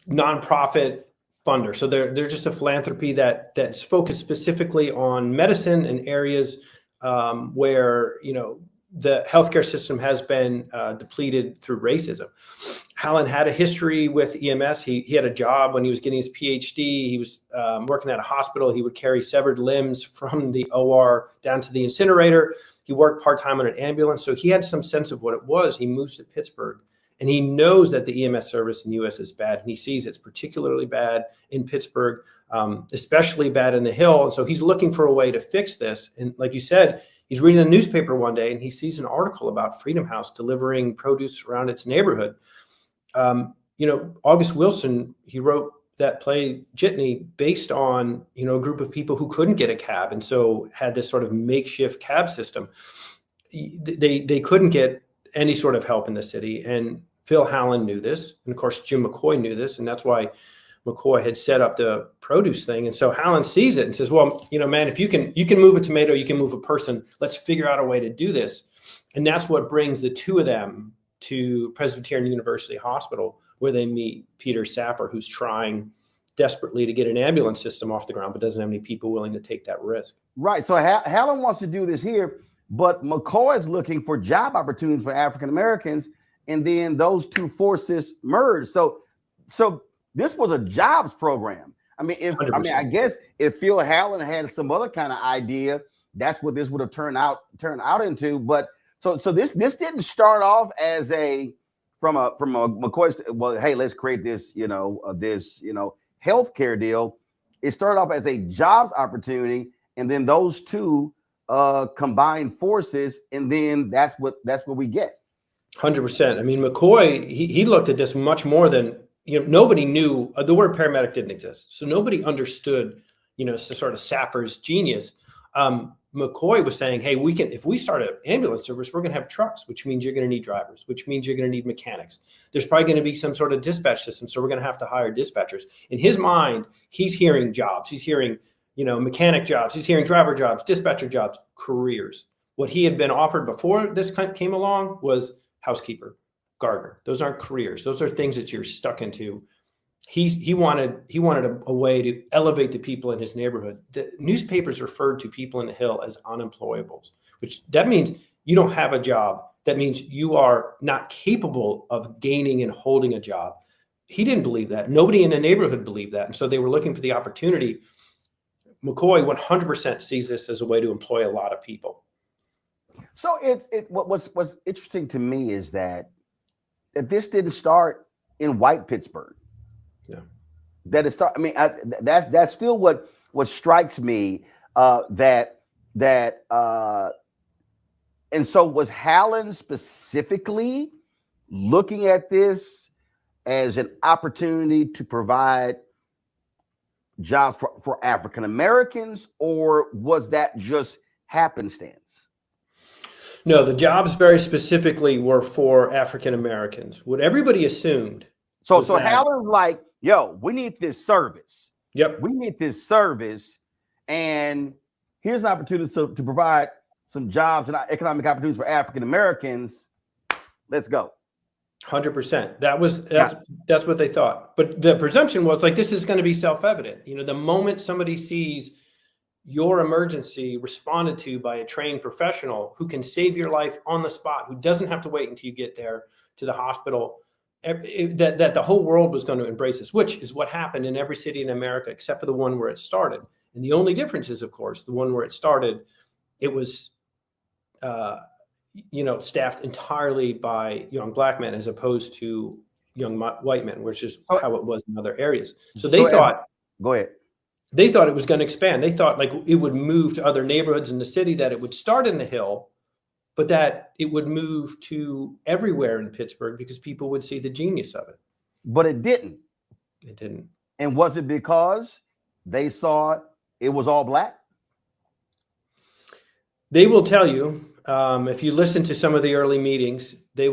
nonprofit funder. So they're just a philanthropy that's focused specifically on medicine and areas where the healthcare system has been depleted through racism. Hallen had a history with EMS. He had a job when he was getting his PhD. He was working at a hospital. He would carry severed limbs from the OR down to the incinerator. He worked part-time on an ambulance. So he had some sense of what it was. He moves to Pittsburgh and he knows that the EMS service in the US is bad. And he sees it's particularly bad in Pittsburgh, especially bad in the Hill. And so he's looking for a way to fix this. And like you said, he's reading the newspaper one day and he sees an article about Freedom House delivering produce around its neighborhood. August Wilson, he wrote that play Jitney based on, a group of people who couldn't get a cab. And so had this sort of makeshift cab system. They couldn't get any sort of help in the city. And Phil Hallen knew this. And of course, Jim McCoy knew this. And that's why McCoy had set up the produce thing. And so Hallen sees it and says, well, man, if you can move a tomato, you can move a person. Let's figure out a way to do this. And that's what brings the two of them to Presbyterian University Hospital, where they meet Peter Saffer, who's trying desperately to get an ambulance system off the ground, but doesn't have any people willing to take that risk. Right. So Hallen wants to do this here, but McCoy is looking for job opportunities for African Americans, and then those two forces merge. So this was a jobs program. I guess if Phil Hallen had some other kind of idea, that's what this would have turned out into. But so this didn't start off as from a McCoy. Well, hey, let's create this healthcare deal. It started off as a jobs opportunity, and then those two combined forces, and then that's what we get. 100%. McCoy, he looked at this much more than nobody knew. The word paramedic didn't exist, so nobody understood sort of Saffer's genius. McCoy was saying, hey, if we start an ambulance service, we're going to have trucks, which means you're going to need drivers, which means you're going to need mechanics. There's probably going to be some sort of dispatch system. So we're going to have to hire dispatchers. In his mind, he's hearing jobs. He's hearing, mechanic jobs. He's hearing driver jobs, dispatcher jobs, careers. What he had been offered before this came along was housekeeper, gardener. Those aren't careers. Those are things that you're stuck into. He wanted a way to elevate the people in his neighborhood. The newspapers referred to people in the Hill as unemployables, which that means you don't have a job. That means you are not capable of gaining and holding a job. He didn't believe that. Nobody in the neighborhood believed that. And so they were looking for the opportunity. McCoy 100% sees this as a way to employ a lot of people. So what was interesting to me is that this didn't start in white Pittsburgh. Yeah. That it start. I mean, that's still what strikes me. And so was Hallen specifically looking at this as an opportunity to provide jobs for African Americans, or was that just happenstance? No, the jobs very specifically were for African Americans. What everybody assumed. So Hallen's like, yo, we need this service. Yep. We need this service. And here's an opportunity to provide some jobs and economic opportunities for African Americans. Let's go. 100%. That's what they thought. But the presumption was like, this is going to be self-evident. You know, the moment somebody sees your emergency responded to by a trained professional who can save your life on the spot, who doesn't have to wait until you get there to the hospital, that the whole world was going to embrace this, which is what happened in every city in America, except for the one where it started. And the only difference is, of course, the one where it started, it was, staffed entirely by young black men as opposed to young white men, which is how it was in other areas. So they thought, go ahead. They thought it was going to expand. They thought like it would move to other neighborhoods in the city, that it would start in the Hill, but that it would move to everywhere in Pittsburgh because people would see the genius of it. But it didn't. It didn't. And was it because they saw it was all black? They will tell you, if you listen to some of the early meetings, the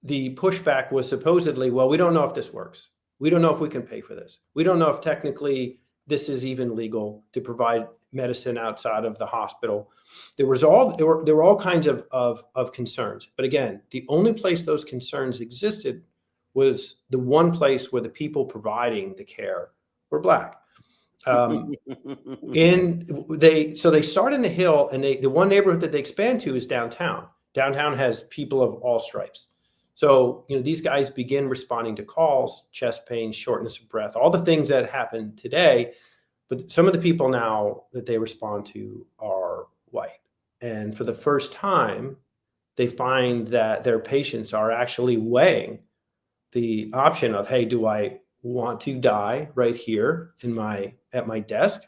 pushback was supposedly, well, we don't know if this works. We don't know if we can pay for this. We don't know if technically this is even legal to provide medicine outside of the hospital. There were all kinds of concerns. But again, the only place those concerns existed was the one place where the people providing the care were black. They start in the Hill, and the one neighborhood that they expand to is downtown. Downtown has people of all stripes. So, these guys begin responding to calls, chest pain, shortness of breath, all the things that happen today. But some of the people now that they respond to are white. And for the first time, they find that their patients are actually weighing the option of, hey, do I want to die right here at my desk,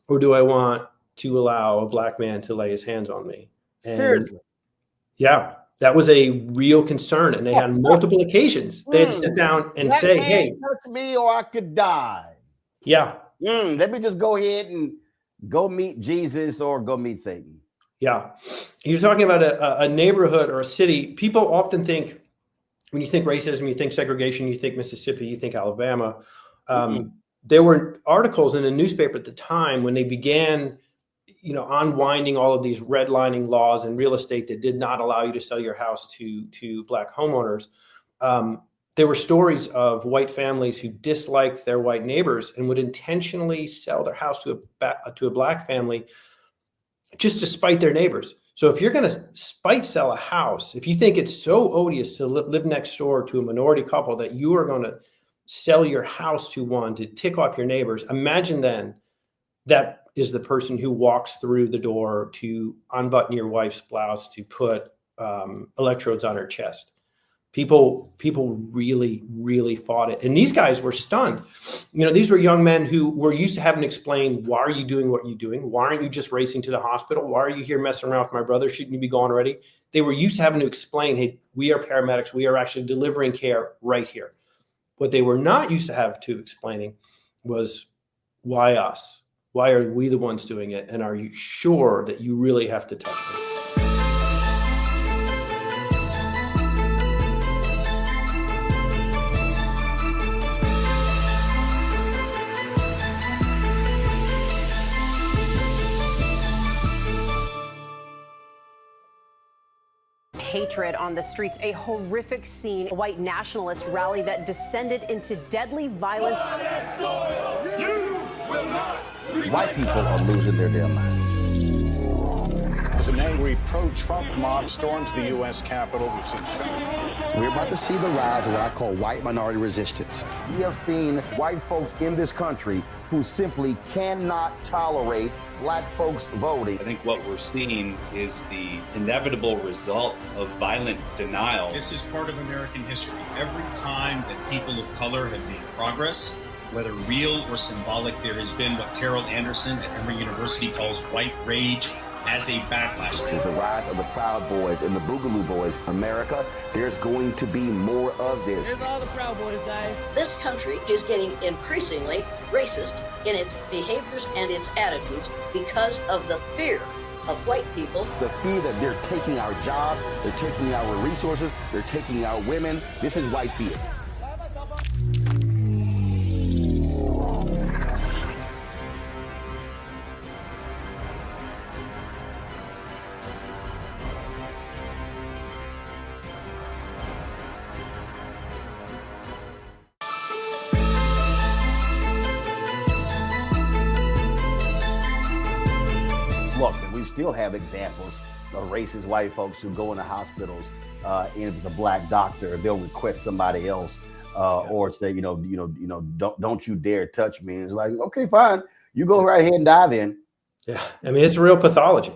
or do I want to allow a black man to lay his hands on me? Seriously? Yeah. That was a real concern, and they had multiple occasions. They had to sit down and say, "Hey, touch me, or I could die." Yeah. Let me just go ahead and go meet Jesus or go meet Satan. Yeah. You're talking about a neighborhood or a city. People often think, when you think racism, you think segregation, you think Mississippi, you think Alabama. There were articles in the newspaper at the time when they began unwinding all of these redlining laws in real estate that did not allow you to sell your house to black homeowners. There were stories of white families who disliked their white neighbors and would intentionally sell their house to a black family just to spite their neighbors. So if you're going to spite sell a house, if you think it's so odious to live next door to a minority couple that you are going to sell your house to one to tick off your neighbors, imagine then that is the person who walks through the door to unbutton your wife's blouse to put electrodes on her chest. People really, really fought it. And these guys were stunned. These were young men who were used to having to explain, why are you doing what you're doing? Why aren't you just racing to the hospital? Why are you here messing around with my brother? Shouldn't you be gone already? They were used to having to explain, hey, we are paramedics. We are actually delivering care right here. What they were not used to have to explaining was, why us? Why are we the ones doing it? And are you sure that you really have to touch me? Hate hatred on the streets, a horrific scene, a white nationalist rally that descended into deadly violence. White people are losing their damn minds. As an angry pro-Trump mob storms the U.S. Capitol, we've seen We're about to see the rise of what I call white minority resistance. We have seen white folks in this country who simply cannot tolerate black folks voting. I think what we're seeing is the inevitable result of violent denial. This is part of American history. Every time that people of color have made progress, whether real or symbolic, there has been what Carol Anderson at Emory University calls white rage as a backlash. This is the rise of the Proud Boys and the Boogaloo Boys. America, there's going to be more of this. Here's all the Proud Boys, guys. This country is getting increasingly racist in its behaviors and its attitudes because of the fear of white people. The fear that they're taking our jobs, they're taking our resources, they're taking our women. This is white fear. Look, we still have examples of racist white folks who go into hospitals, and if it's a black doctor, they'll request somebody else, or say, don't you dare touch me. And it's like, okay, fine, you go right ahead and die then. Yeah, I mean, it's real pathology.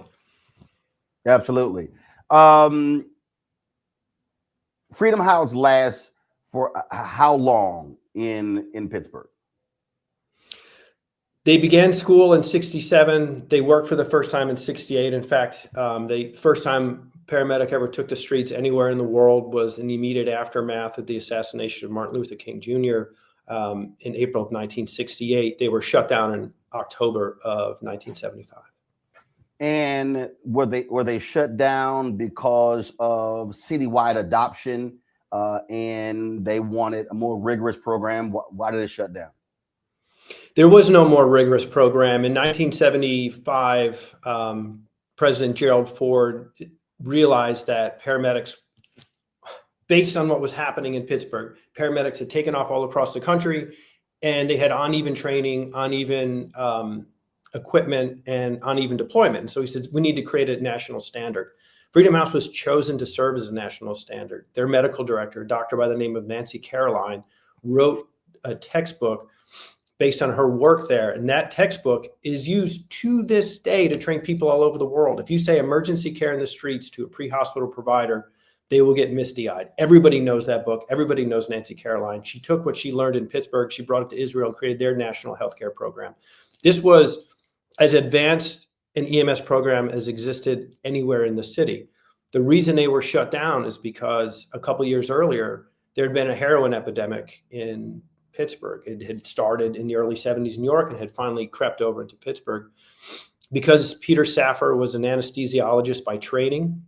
Absolutely. Freedom House lasts for how long in Pittsburgh? They began school in 67. They worked for the first time in 68. In fact, the first time paramedic ever took the streets anywhere in the world was in the immediate aftermath of the assassination of Martin Luther King Jr. In April of 1968. They were shut down in October of 1975. And were they shut down because of citywide adoption, and they wanted a more rigorous program? Why did it shut down? There was no more rigorous program. In 1975, President Gerald Ford realized that paramedics, based on what was happening in Pittsburgh, paramedics had taken off all across the country, and they had uneven training, uneven equipment, and uneven deployment. And so he said, we need to create a national standard. Freedom House was chosen to serve as a national standard. Their medical director, a doctor by the name of Nancy Caroline, wrote a textbook based on her work there. And that textbook is used to this day to train people all over the world. If you say emergency care in the streets to a pre-hospital provider, they will get misty-eyed. Everybody knows that book. Everybody knows Nancy Caroline. She took what she learned in Pittsburgh, she brought it to Israel, and created their national healthcare program. This was as advanced an EMS program as existed anywhere in the city. The reason they were shut down is because a couple years earlier, there had been a heroin epidemic in Pittsburgh. It had started in the early 70s in New York and had finally crept over into Pittsburgh. Because Peter Saffer was an anesthesiologist by training,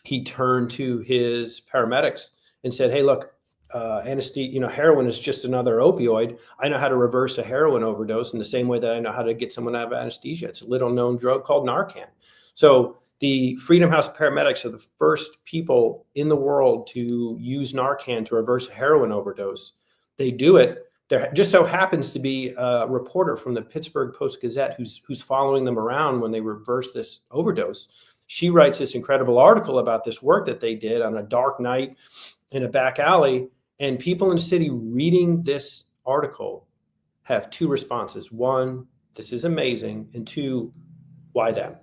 he turned to his paramedics and said, hey, look, heroin is just another opioid. I know how to reverse a heroin overdose in the same way that I know how to get someone out of anesthesia. It's a little known drug called Narcan. So the Freedom House paramedics are the first people in the world to use Narcan to reverse a heroin overdose. They do it. There just so happens to be a reporter from the Pittsburgh Post-Gazette who's following them around when they reverse this overdose. She writes this incredible article about this work that they did on a dark night in a back alley. And people in the city reading this article have two responses. One, this is amazing. And two, why them?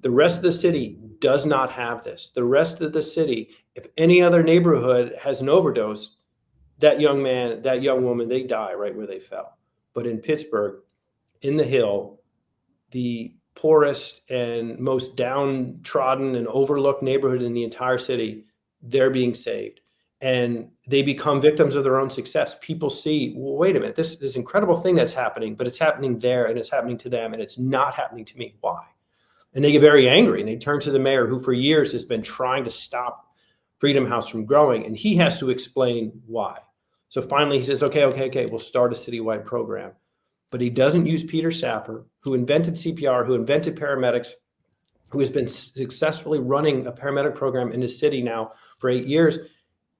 The rest of the city does not have this. The rest of the city, if any other neighborhood has an overdose, that young man, that young woman, they die right where they fell. But in Pittsburgh, in the Hill, the poorest and most downtrodden and overlooked neighborhood in the entire city, they're being saved. And they become victims of their own success. People see, well, wait a minute, this incredible thing that's happening, but it's happening there and it's happening to them and it's not happening to me. Why? And they get very angry and they turn to the mayor, who for years has been trying to stop Freedom House from growing, and he has to explain why. So finally he says, okay, we'll start a citywide program. But he doesn't use Peter Saffer, who invented CPR, who invented paramedics, who has been successfully running a paramedic program in his city now for 8 years.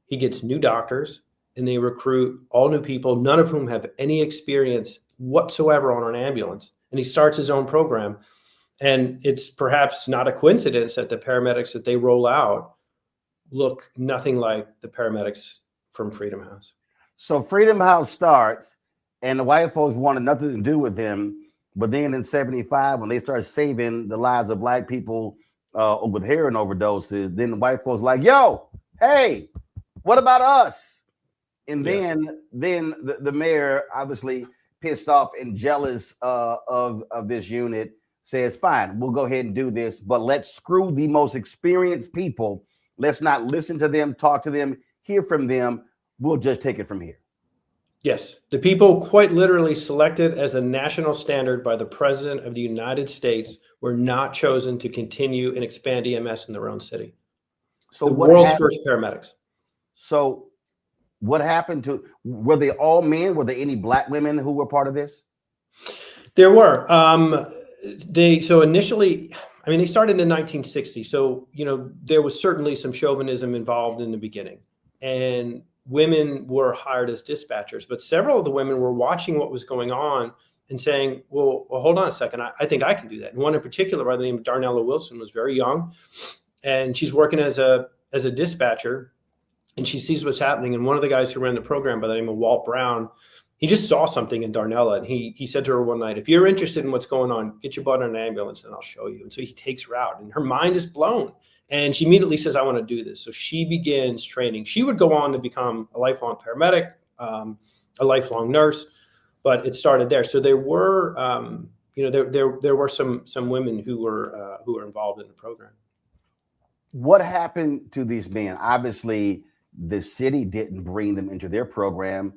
He gets new doctors and they recruit all new people, none of whom have any experience whatsoever on an ambulance. And he starts his own program. And it's perhaps not a coincidence that the paramedics that they roll out look nothing like the paramedics from Freedom House. So Freedom House starts, and the white folks wanted nothing to do with them. But then in 75, when they start saving the lives of black people with heroin overdoses, then the white folks like, yo, hey, what about us? And then the mayor, obviously pissed off and jealous of this unit, says, fine, we'll go ahead and do this, but let's screw the most experienced people. Let's not listen to them, talk to them, hear from them. We'll just take it from here. Yes, the people quite literally selected as the national standard by the President of the United States were not chosen to continue and expand EMS in their own city. So the what world's happened, first paramedics. So what happened to, were they all men? Were there any black women who were part of this? There were. So initially, I mean, they started in 1960. So, you know, there was certainly some chauvinism involved in the beginning. And women were hired as dispatchers, but several of the women were watching what was going on and saying, well, hold on a second. I think I can do that. And one in particular by the name of Darnella Wilson was very young, and she's working as a dispatcher, and she sees what's happening. And one of the guys who ran the program by the name of Walt Brown, he just saw something in Darnella, and he said to her one night, if you're interested in what's going on, get your butt in an ambulance and I'll show you. And so he takes her out, and her mind is blown. And she immediately says, I want to do this. So she begins training. She would go on to become a lifelong paramedic, a lifelong nurse, but it started there. So there were, there were some women who were involved in the program. What happened to these men? Obviously, the city didn't bring them into their program.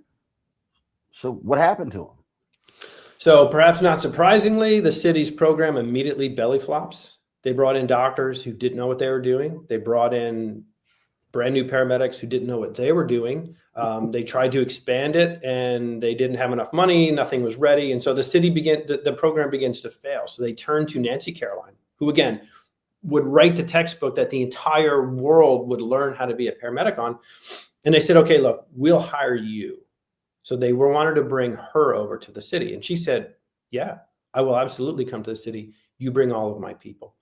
So what happened to them? So perhaps not surprisingly, the city's program immediately belly flops. They brought in doctors who didn't know what they were doing. They brought in brand new paramedics who didn't know what they were doing. They tried to expand it and they didn't have enough money. Nothing was ready. And so the program begins to fail. So they turned to Nancy Caroline, who again would write the textbook that the entire world would learn how to be a paramedic on. And they said, okay, look, we'll hire you. So they wanted to bring her over to the city. And she said, yeah, I will absolutely come to the city. You bring all of my people.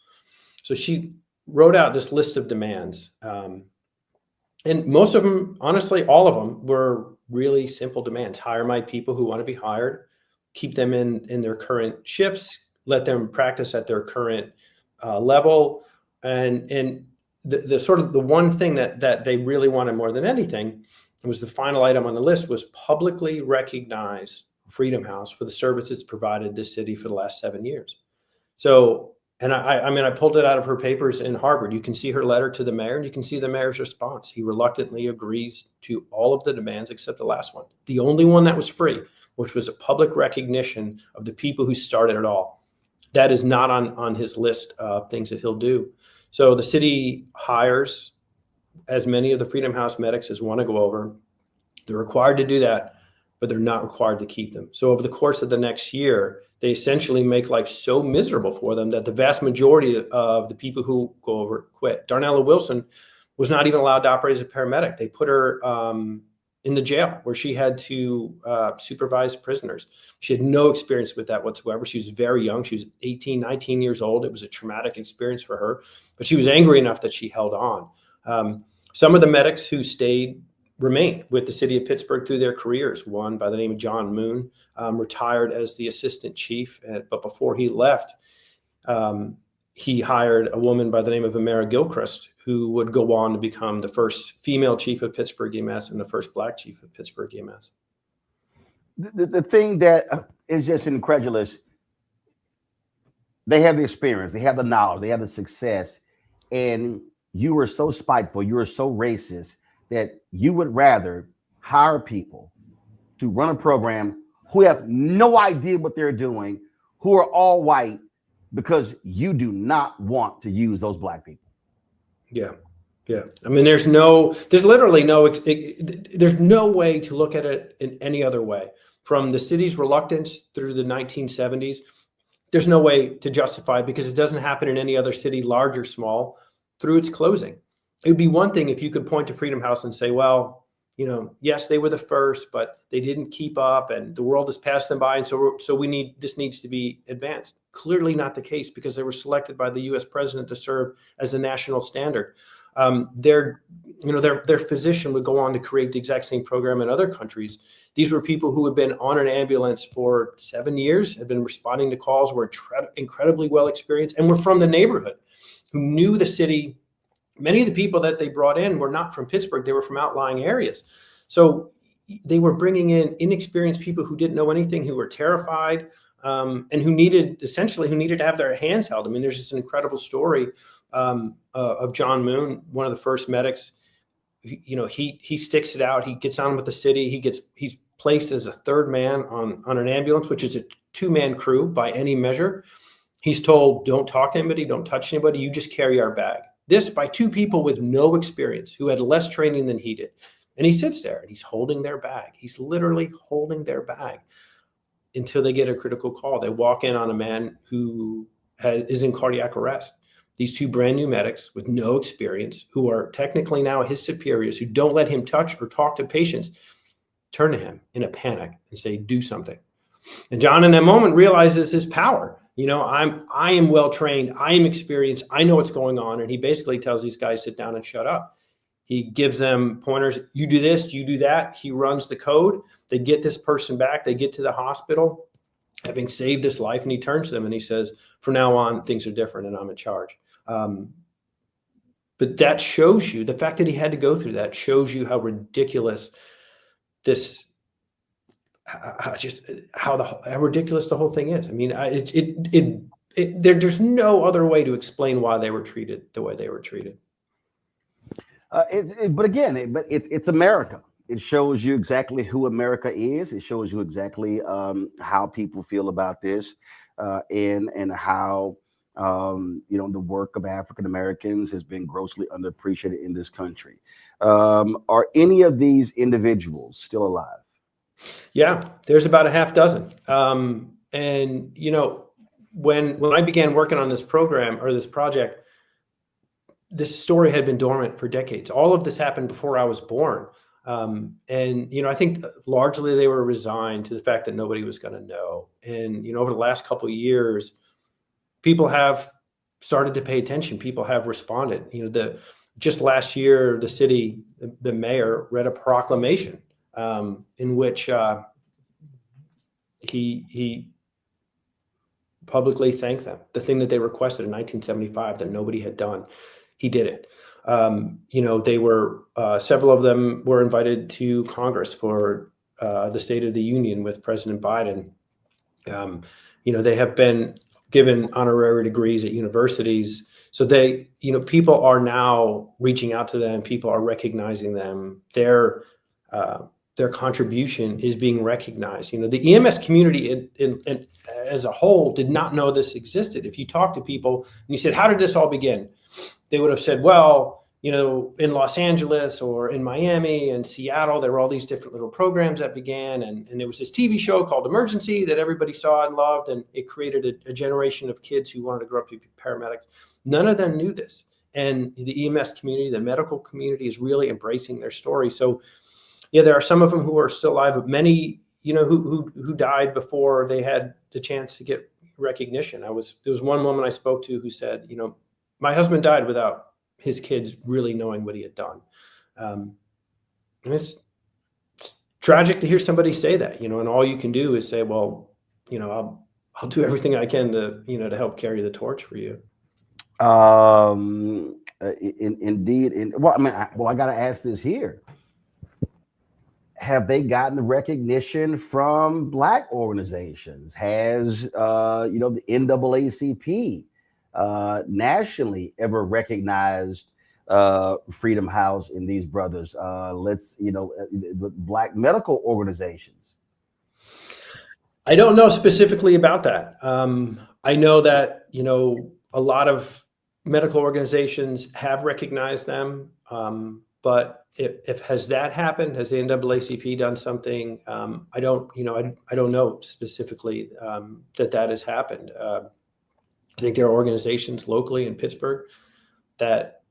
So she wrote out this list of demands. And most of them, honestly, all of them were really simple demands. Hire my people who want to be hired, keep them in their current shifts, let them practice at their current level. And the sort of the one thing that they really wanted more than anything was the final item on the list was publicly recognize Freedom House for the services provided this city for the last 7 years. So, and I pulled it out of her papers in Harvard. You can see her letter to the mayor and you can see the mayor's response. He reluctantly agrees to all of the demands except the last one. The only one that was free, which was a public recognition of the people who started it all. That is not on his list of things that he'll do. So the city hires as many of the Freedom House medics as want to go over. They're required to do that, but they're not required to keep them. So over the course of the next year, they essentially make life so miserable for them that the vast majority of the people who go over quit. Darnella Wilson was not even allowed to operate as a paramedic. They put her in the jail where she had to supervise prisoners. She had no experience with that whatsoever. She was very young. She was 18, 19 years old. It was a traumatic experience for her, but she was angry enough that she held on. Some of the medics who stayed remained with the city of Pittsburgh through their careers. One by the name of John Moon retired as the assistant chief, but before he left, he hired a woman by the name of Amara Gilchrist, who would go on to become the first female chief of Pittsburgh EMS and the first black chief of Pittsburgh EMS. The thing that is just incredulous, they have the experience, they have the knowledge, they have the success, and you were so spiteful, you were so racist that you would rather hire people to run a program who have no idea what they're doing, who are all white, because you do not want to use those black people. Yeah. Yeah. I mean, there's literally there's no way to look at it in any other way. From the city's reluctance through the 1970s there's no way to justify it because it doesn't happen in any other city, large or small, through its closing. It would be one thing if you could point to Freedom House and say, well, yes, they were the first, but they didn't keep up and the world has passed them by. And so this needs to be advanced. Clearly not the case because they were selected by the US president to serve as a national standard. Their physician would go on to create the exact same program in other countries. These were people who had been on an ambulance for 7 years, had been responding to calls, were incredibly well experienced, and were from the neighborhood, who knew the city. Many of the people that they brought in were not from Pittsburgh. They were from outlying areas. So they were bringing in inexperienced people who didn't know anything, who were terrified, and who needed to have their hands held. I mean, there's this incredible story of John Moon, one of the first medics. He sticks it out. He gets on with the city. He's placed as a third man on an ambulance, which is a 2-man crew by any measure. He's told, don't talk to anybody, don't touch anybody. You just carry our bag. This by 2 people with no experience who had less training than he did. And he sits there and he's holding their bag. He's literally holding their bag until they get a critical call. They walk in on a man who is in cardiac arrest. These 2 brand new medics with no experience, who are technically now his superiors, who don't let him touch or talk to patients, turn to him in a panic and say, do something. And John in that moment realizes his power. I am well trained. I am experienced. I know what's going on. And he basically tells these guys, sit down and shut up. He gives them pointers. You do this, you do that. He runs the code. They get this person back. They get to the hospital, having saved this life. And he turns to them and he says, from now on, things are different and I'm in charge. But that shows you, the fact that he had to go through that shows you how ridiculous how ridiculous the whole thing is. I mean, there's no other way to explain why they were treated the way they were treated. But again, it's America. It shows you exactly who America is. It shows you exactly how people feel about this, and how the work of African Americans has been grossly underappreciated in this country. Are any of these individuals still alive? Yeah, there's about a half dozen. And when I began working on this program or this project, this story had been dormant for decades. All of this happened before I was born. I think largely they were resigned to the fact that nobody was going to know. And, over the last couple of years, people have started to pay attention. People have responded. Just last year, the mayor read a proclamation in which he publicly thanked them. The thing that they requested in 1975 that nobody had done, he did it. They were several of them were invited to Congress for the State of the Union with President Biden. They have been given honorary degrees at universities. So people are now reaching out to them. People are recognizing them. Their contribution is being recognized. The EMS community as a whole did not know this existed. If you talk to people and you said, how did this all begin? They would have said, well, in Los Angeles or in Miami and Seattle, there were all these different little programs that began. And there was this TV show called Emergency that everybody saw and loved. And it created a generation of kids who wanted to grow up to be paramedics. None of them knew this. And the EMS community, the medical community, is really embracing their story. So, yeah, there are some of them who are still alive, but many, who died before they had the chance to get recognition. There was one woman I spoke to who said, my husband died without his kids really knowing what he had done. And it's tragic to hear somebody say that, and all you can do is say, well, I'll do everything I can to help carry the torch for you. Indeed. I got to ask this here. Have they gotten the recognition from Black organizations? Has the NAACP nationally ever recognized Freedom House and these brothers? Black medical organizations. I don't know specifically about that. I know that a lot of medical organizations have recognized them. But if has that happened? Has the NAACP done something? I don't know specifically that has happened. I think there are organizations locally in Pittsburgh that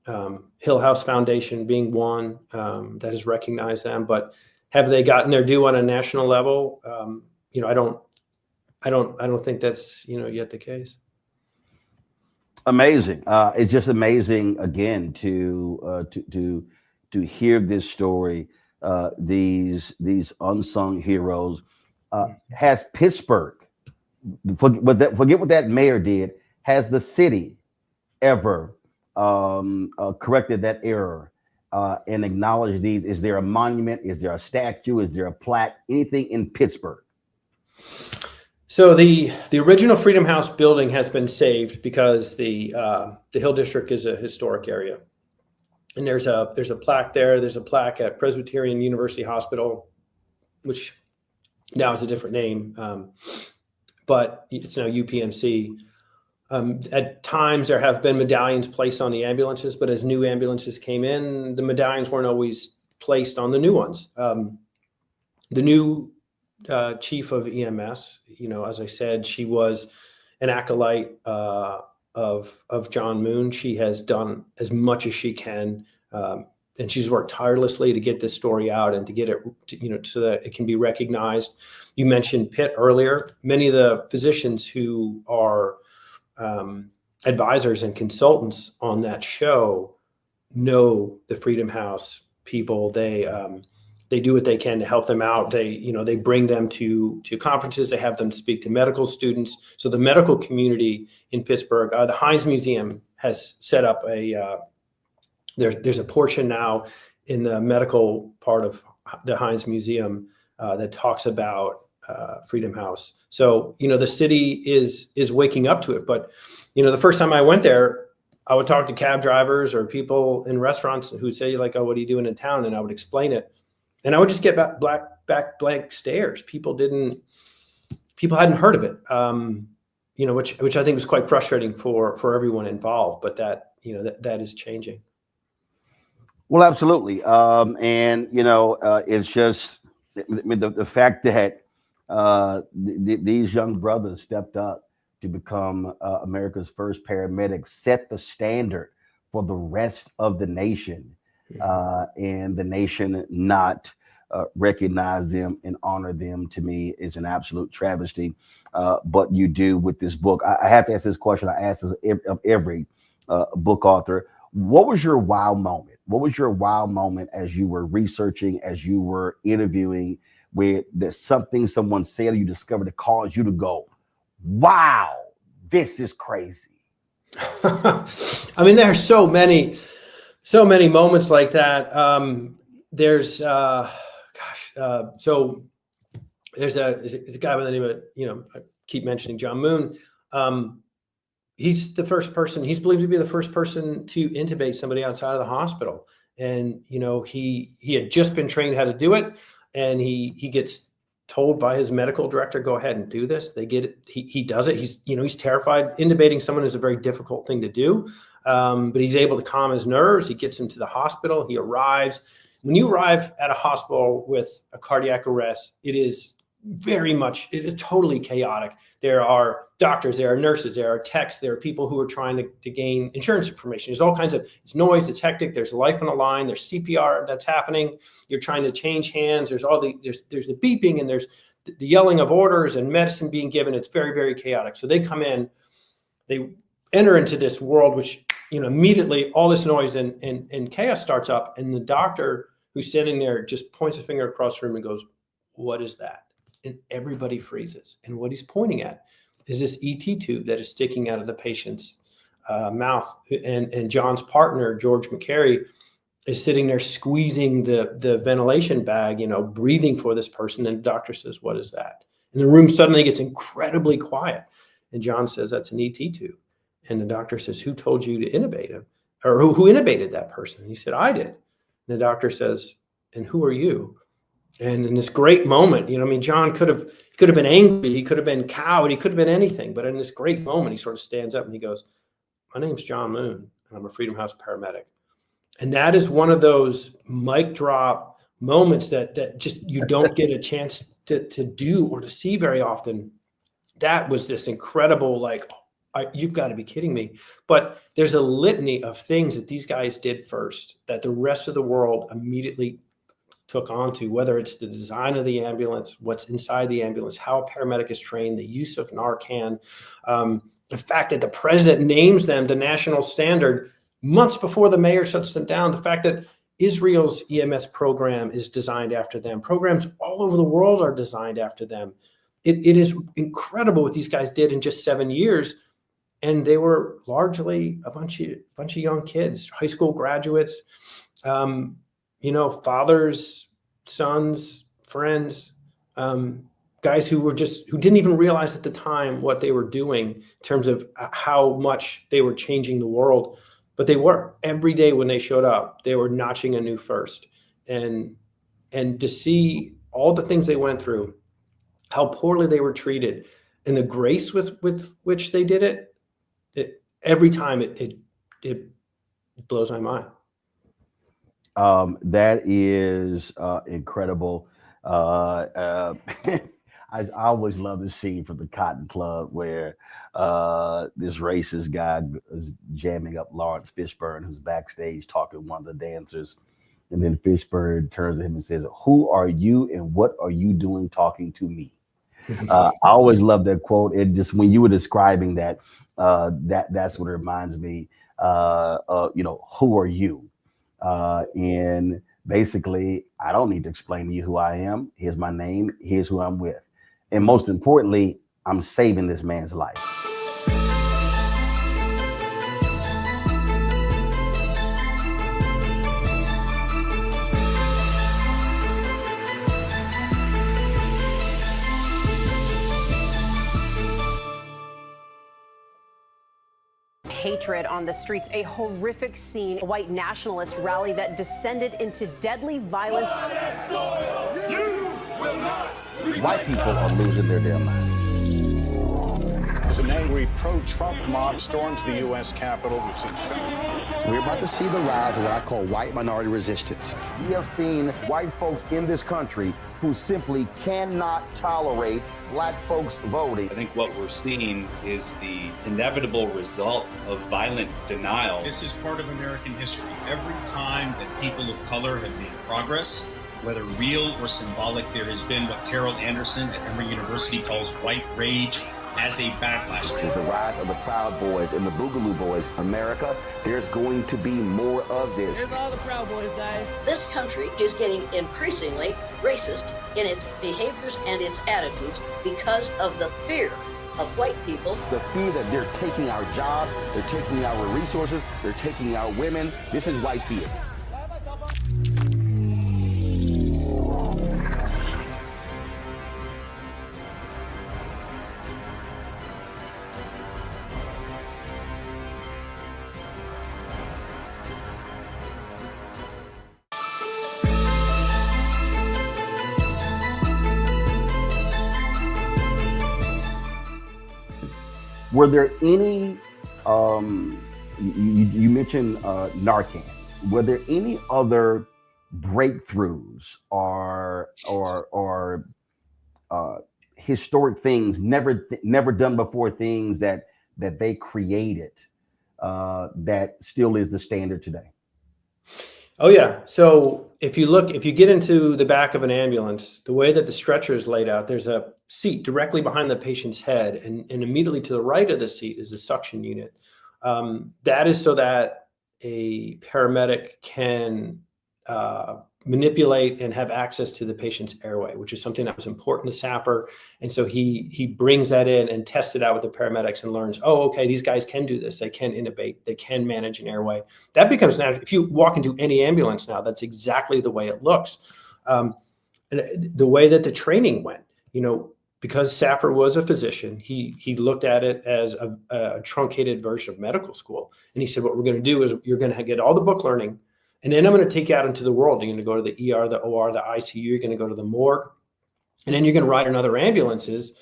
Hill House Foundation being one that has recognized them, but have they gotten their due on a national level? I don't think that's yet the case. Amazing. It's just amazing again to hear this story. These unsung heroes. Has Pittsburgh, forget what that mayor did, has the city ever corrected that error and acknowledged these? Is there a monument? Is there a statue? Is there a plaque? Anything in Pittsburgh? So the original Freedom House building has been saved because the Hill District is a historic area, and there's a plaque there. There's a plaque at Presbyterian University Hospital, which now is a different name, but it's now UPMC. At times there have been medallions placed on the ambulances, but as new ambulances came in, the medallions weren't always placed on the new ones. The new chief of EMS, as I said, she was an acolyte of John Moon. She has done as much as she can, and she's worked tirelessly to get this story out and to get it, so that it can be recognized. You mentioned Pitt earlier. Many of the physicians who are advisors and consultants on that show know the Freedom House people. They do what they can to help them out. They bring them to conferences. They have them speak to medical students. So the medical community in Pittsburgh, the Heinz Museum has set up there's a portion now in the medical part of the Heinz Museum that talks about Freedom House. So, the city is waking up to it. But, the first time I went there, I would talk to cab drivers or people in restaurants who say like, "Oh, what are you doing in town?" And I would explain it. And I would just get back blank stares. People hadn't heard of it, which I think was quite frustrating for everyone involved. But that is changing. Well, absolutely. It's just the fact that these young brothers stepped up to become America's first paramedics, set the standard for the rest of the nation, and the nation not recognize them and honor them, to me, is an absolute travesty. But you do with this book. I have to ask this question. I ask this of every book author. What was your wow moment? What was your wow moment as you were researching, as you were interviewing, where there's something someone said or you discovered that caused you to go, wow, this is crazy? I mean, there are so many moments like that. There's a guy by the name of, I keep mentioning John Moon. He's the first person, he's believed to be the first person to intubate somebody outside of the hospital. And, he had just been trained how to do it. And he gets told by his medical director, go ahead and do this. They get it. He does it. He's terrified. Intubating someone is a very difficult thing to do. But he's able to calm his nerves. He gets him to the hospital. He arrives. When you arrive at a hospital with a cardiac arrest, it is totally chaotic. There are doctors, there are nurses, there are techs, there are people who are trying to gain insurance information. There's all kinds of, it's noise, it's hectic. There's life on the line. There's CPR that's happening. You're trying to change hands. There's there's the beeping, and there's the yelling of orders and medicine being given. It's very, very chaotic. So they come in, they enter into this world, which, immediately all this noise and chaos starts up. And the doctor who's standing there just points a finger across the room and goes, "What is that?" And everybody freezes. And what he's pointing at is this ET tube that is sticking out of the patient's mouth. And John's partner, George McCary, is sitting there squeezing the ventilation bag, breathing for this person. And the doctor says, "What is that?" And the room suddenly gets incredibly quiet. And John says, "That's an ET tube." And the doctor says, "Who told you to intubate him?" Or who intubated that person? And he said, "I did." And the doctor says, "And who are you?" And in this great moment, John could have been angry, he could have been cowed, he could have been anything. But in this great moment, he sort of stands up and he goes, "My name's John Moon, and I'm a Freedom House paramedic." And that is one of those mic drop moments that just you don't get a chance to do or to see very often. That was this incredible, like, you've got to be kidding me. But there's a litany of things that these guys did first that the rest of the world immediately took onto, whether it's the design of the ambulance, what's inside the ambulance, how a paramedic is trained, the use of Narcan, the fact that the president names them the national standard months before the mayor shuts them down, the fact that Israel's EMS program is designed after them. Programs all over the world are designed after them. It is incredible what these guys did in just 7 years. And they were largely a bunch of young kids, high school graduates, fathers, sons, friends, guys who didn't even realize at the time what they were doing in terms of how much they were changing the world. But they were. Every day when they showed up, they were notching a new first. And to see all the things they went through, how poorly they were treated, and the grace with which they did it, every time it blows my mind. That is incredible. I always love the scene from the Cotton Club where this racist guy is jamming up Lawrence Fishburne, who's backstage talking to one of the dancers. And then Fishburne turns to him and says, "Who are you and what are you doing talking to me?" I always love that quote. It just, when you were describing that, that's what it reminds me. Who are you? And basically, I don't need to explain to you who I am. Here's my name. Here's who I'm with. And most importantly, I'm saving this man's life. Hatred on the streets, a horrific scene, a white nationalist rally that descended into deadly violence. White people are losing their damn minds. As an angry pro-Trump mob storms the U.S. Capitol, we've seen We're about to see the rise of what I call white minority resistance. We have seen white folks in this country who simply cannot tolerate black folks voting. I think what we're seeing is the inevitable result of violent denial. This is part of American history. Every time that people of color have made progress, whether real or symbolic, there has been what Carol Anderson at Emory University calls white rage as a backlash. This is the rise of the Proud Boys and the Boogaloo Boys. America, there's going to be more of this. Here's all the Proud Boys, guys. This country is getting increasingly racist in its behaviors and its attitudes because of the fear of white people. The fear that they're taking our jobs, they're taking our resources, they're taking our women. This is white fear. Were there any, you mentioned Narcan, were there any other breakthroughs or historic things, never done before, things that they created that still is the standard today? Oh yeah. So if you get into the back of an ambulance, the way that the stretcher is laid out, there's a seat directly behind the patient's head, and immediately to the right of the seat is a suction unit. That is so that a paramedic can manipulate and have access to the patient's airway, which is something that was important to Saffer. And so he brings that in and tests it out with the paramedics and learns, oh, okay, these guys can do this. They can intubate. They can manage an airway. That becomes natural. If you walk into any ambulance now, that's exactly the way it looks. And the way that the training went, because Saffer was a physician, he looked at it as a truncated version of medical school. And he said, what we're going to do is you're going to get all the book learning, and then I'm going to take you out into the world. You're going to go to the ER, the OR, the ICU. You're going to go to the morgue. And then you're going to ride in other ambulances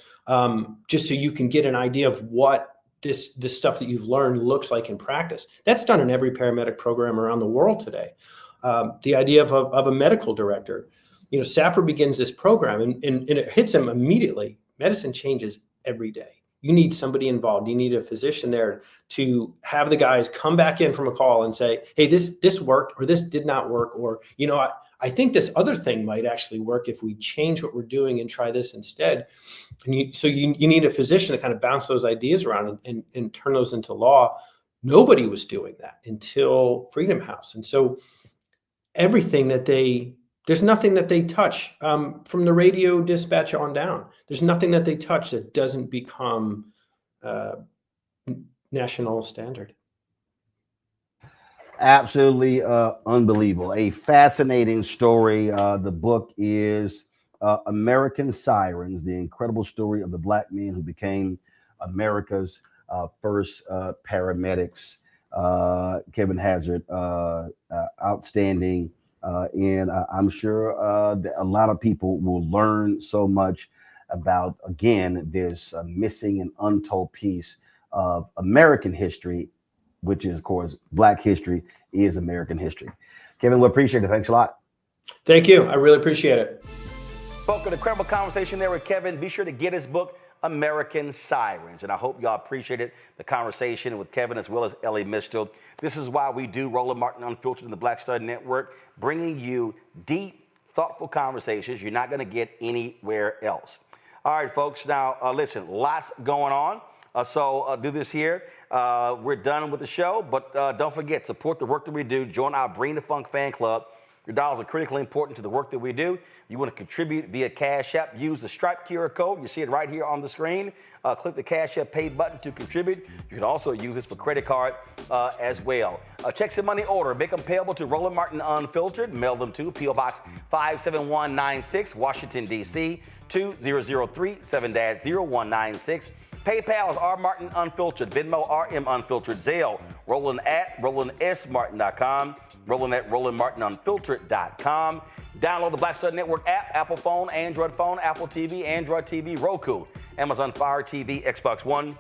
just so you can get an idea of what this stuff that you've learned looks like in practice. That's done in every paramedic program around the world today. The idea of a medical director, Safra begins this program and it hits him immediately. Medicine changes every day. You need somebody involved. You need a physician there to have the guys come back in from a call and say, hey, this worked, or this did not work, or, I think this other thing might actually work if we change what we're doing and try this instead. And so you need a physician to kind of bounce those ideas around and turn those into law. Nobody was doing that until Freedom House. And so everything there's nothing that they touch from the radio dispatch on down. There's nothing that they touch that doesn't become national standard. Absolutely unbelievable. A fascinating story. The book is American Sirens, the incredible story of the Black men who became America's first paramedics. Kevin Hazard, outstanding. And I'm sure that a lot of people will learn so much about, again, this missing and untold piece of American history, which is, of course, Black history is American history. Kevin, we appreciate it. Thanks a lot. Thank you. I really appreciate it. Spoke an incredible conversation there with Kevin. Be sure to get his book, American Sirens. And I hope y'all appreciated the conversation with Kevin as well as Ellie Mistel. This is why we do Roland Martin Unfiltered in the Black Star Network, bringing you deep, thoughtful conversations you're not going to get anywhere else. All right, folks. Now, listen, lots going on. So do this here. We're done with the show, but don't forget, support the work that we do. Join our Bring the Funk fan club. Your dollars are critically important to the work that we do. You want to contribute via Cash App. Use the Stripe QR code. You see it right here on the screen. Click the Cash App Pay button to contribute. You can also use this for credit card as well. Checks and money order. Make them payable to Roland Martin Unfiltered. Mail them to P.O. Box 57196, Washington, D.C. 20037 7-0196. PayPal is R Martin Unfiltered. Venmo RM Unfiltered. Zelle Roland at RolandSMartin.com. Roland at RolandMartinUnfiltered.com. Download the Black Star Network app, Apple phone, Android phone, Apple TV, Android TV, Roku, Amazon Fire TV, Xbox One,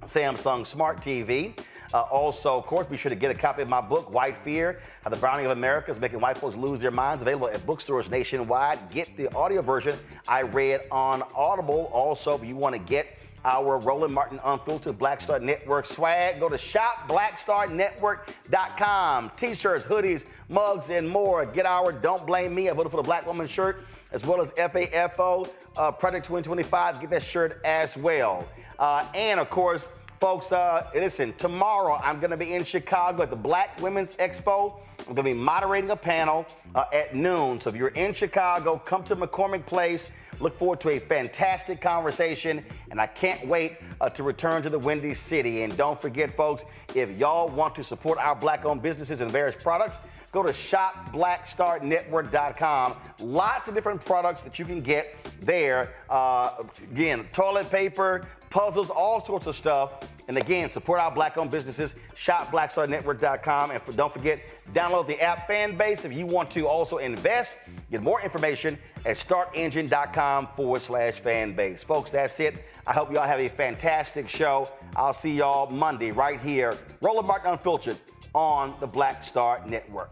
Samsung Smart TV. Also, of course, be sure to get a copy of my book, White Fear, How the Browning of America is Making White Folks Lose Their Minds, available at bookstores nationwide. Get the audio version I read on Audible. Also, if you want to get our Roland Martin Unfiltered Black Star Network swag, go to shopblackstarnetwork.com. T-shirts, hoodies, mugs, and more. Get our Don't Blame Me, I voted for the Black Woman shirt, as well as FAFO Project 2025. Get that shirt as well. And, of course, folks, listen, tomorrow I'm going to be in Chicago at the Black Women's Expo. I'm going to be moderating a panel at noon. So if you're in Chicago, come to McCormick Place. Look forward to a fantastic conversation, and I can't wait to return to the Windy City. And don't forget, folks, if y'all want to support our Black-owned businesses and various products, go to shopblackstarnetwork.com. Lots of different products that you can get there. Again, toilet paper, puzzles, all sorts of stuff. And again, support our Black-owned businesses, shopblackstarnetwork.com. And don't forget, download the app Fanbase if you want to also invest. Get more information at startengine.com/fanbase. Folks, that's it. I hope y'all have a fantastic show. I'll see y'all Monday right here. Roland Martin Unfiltered on the Black Star Network.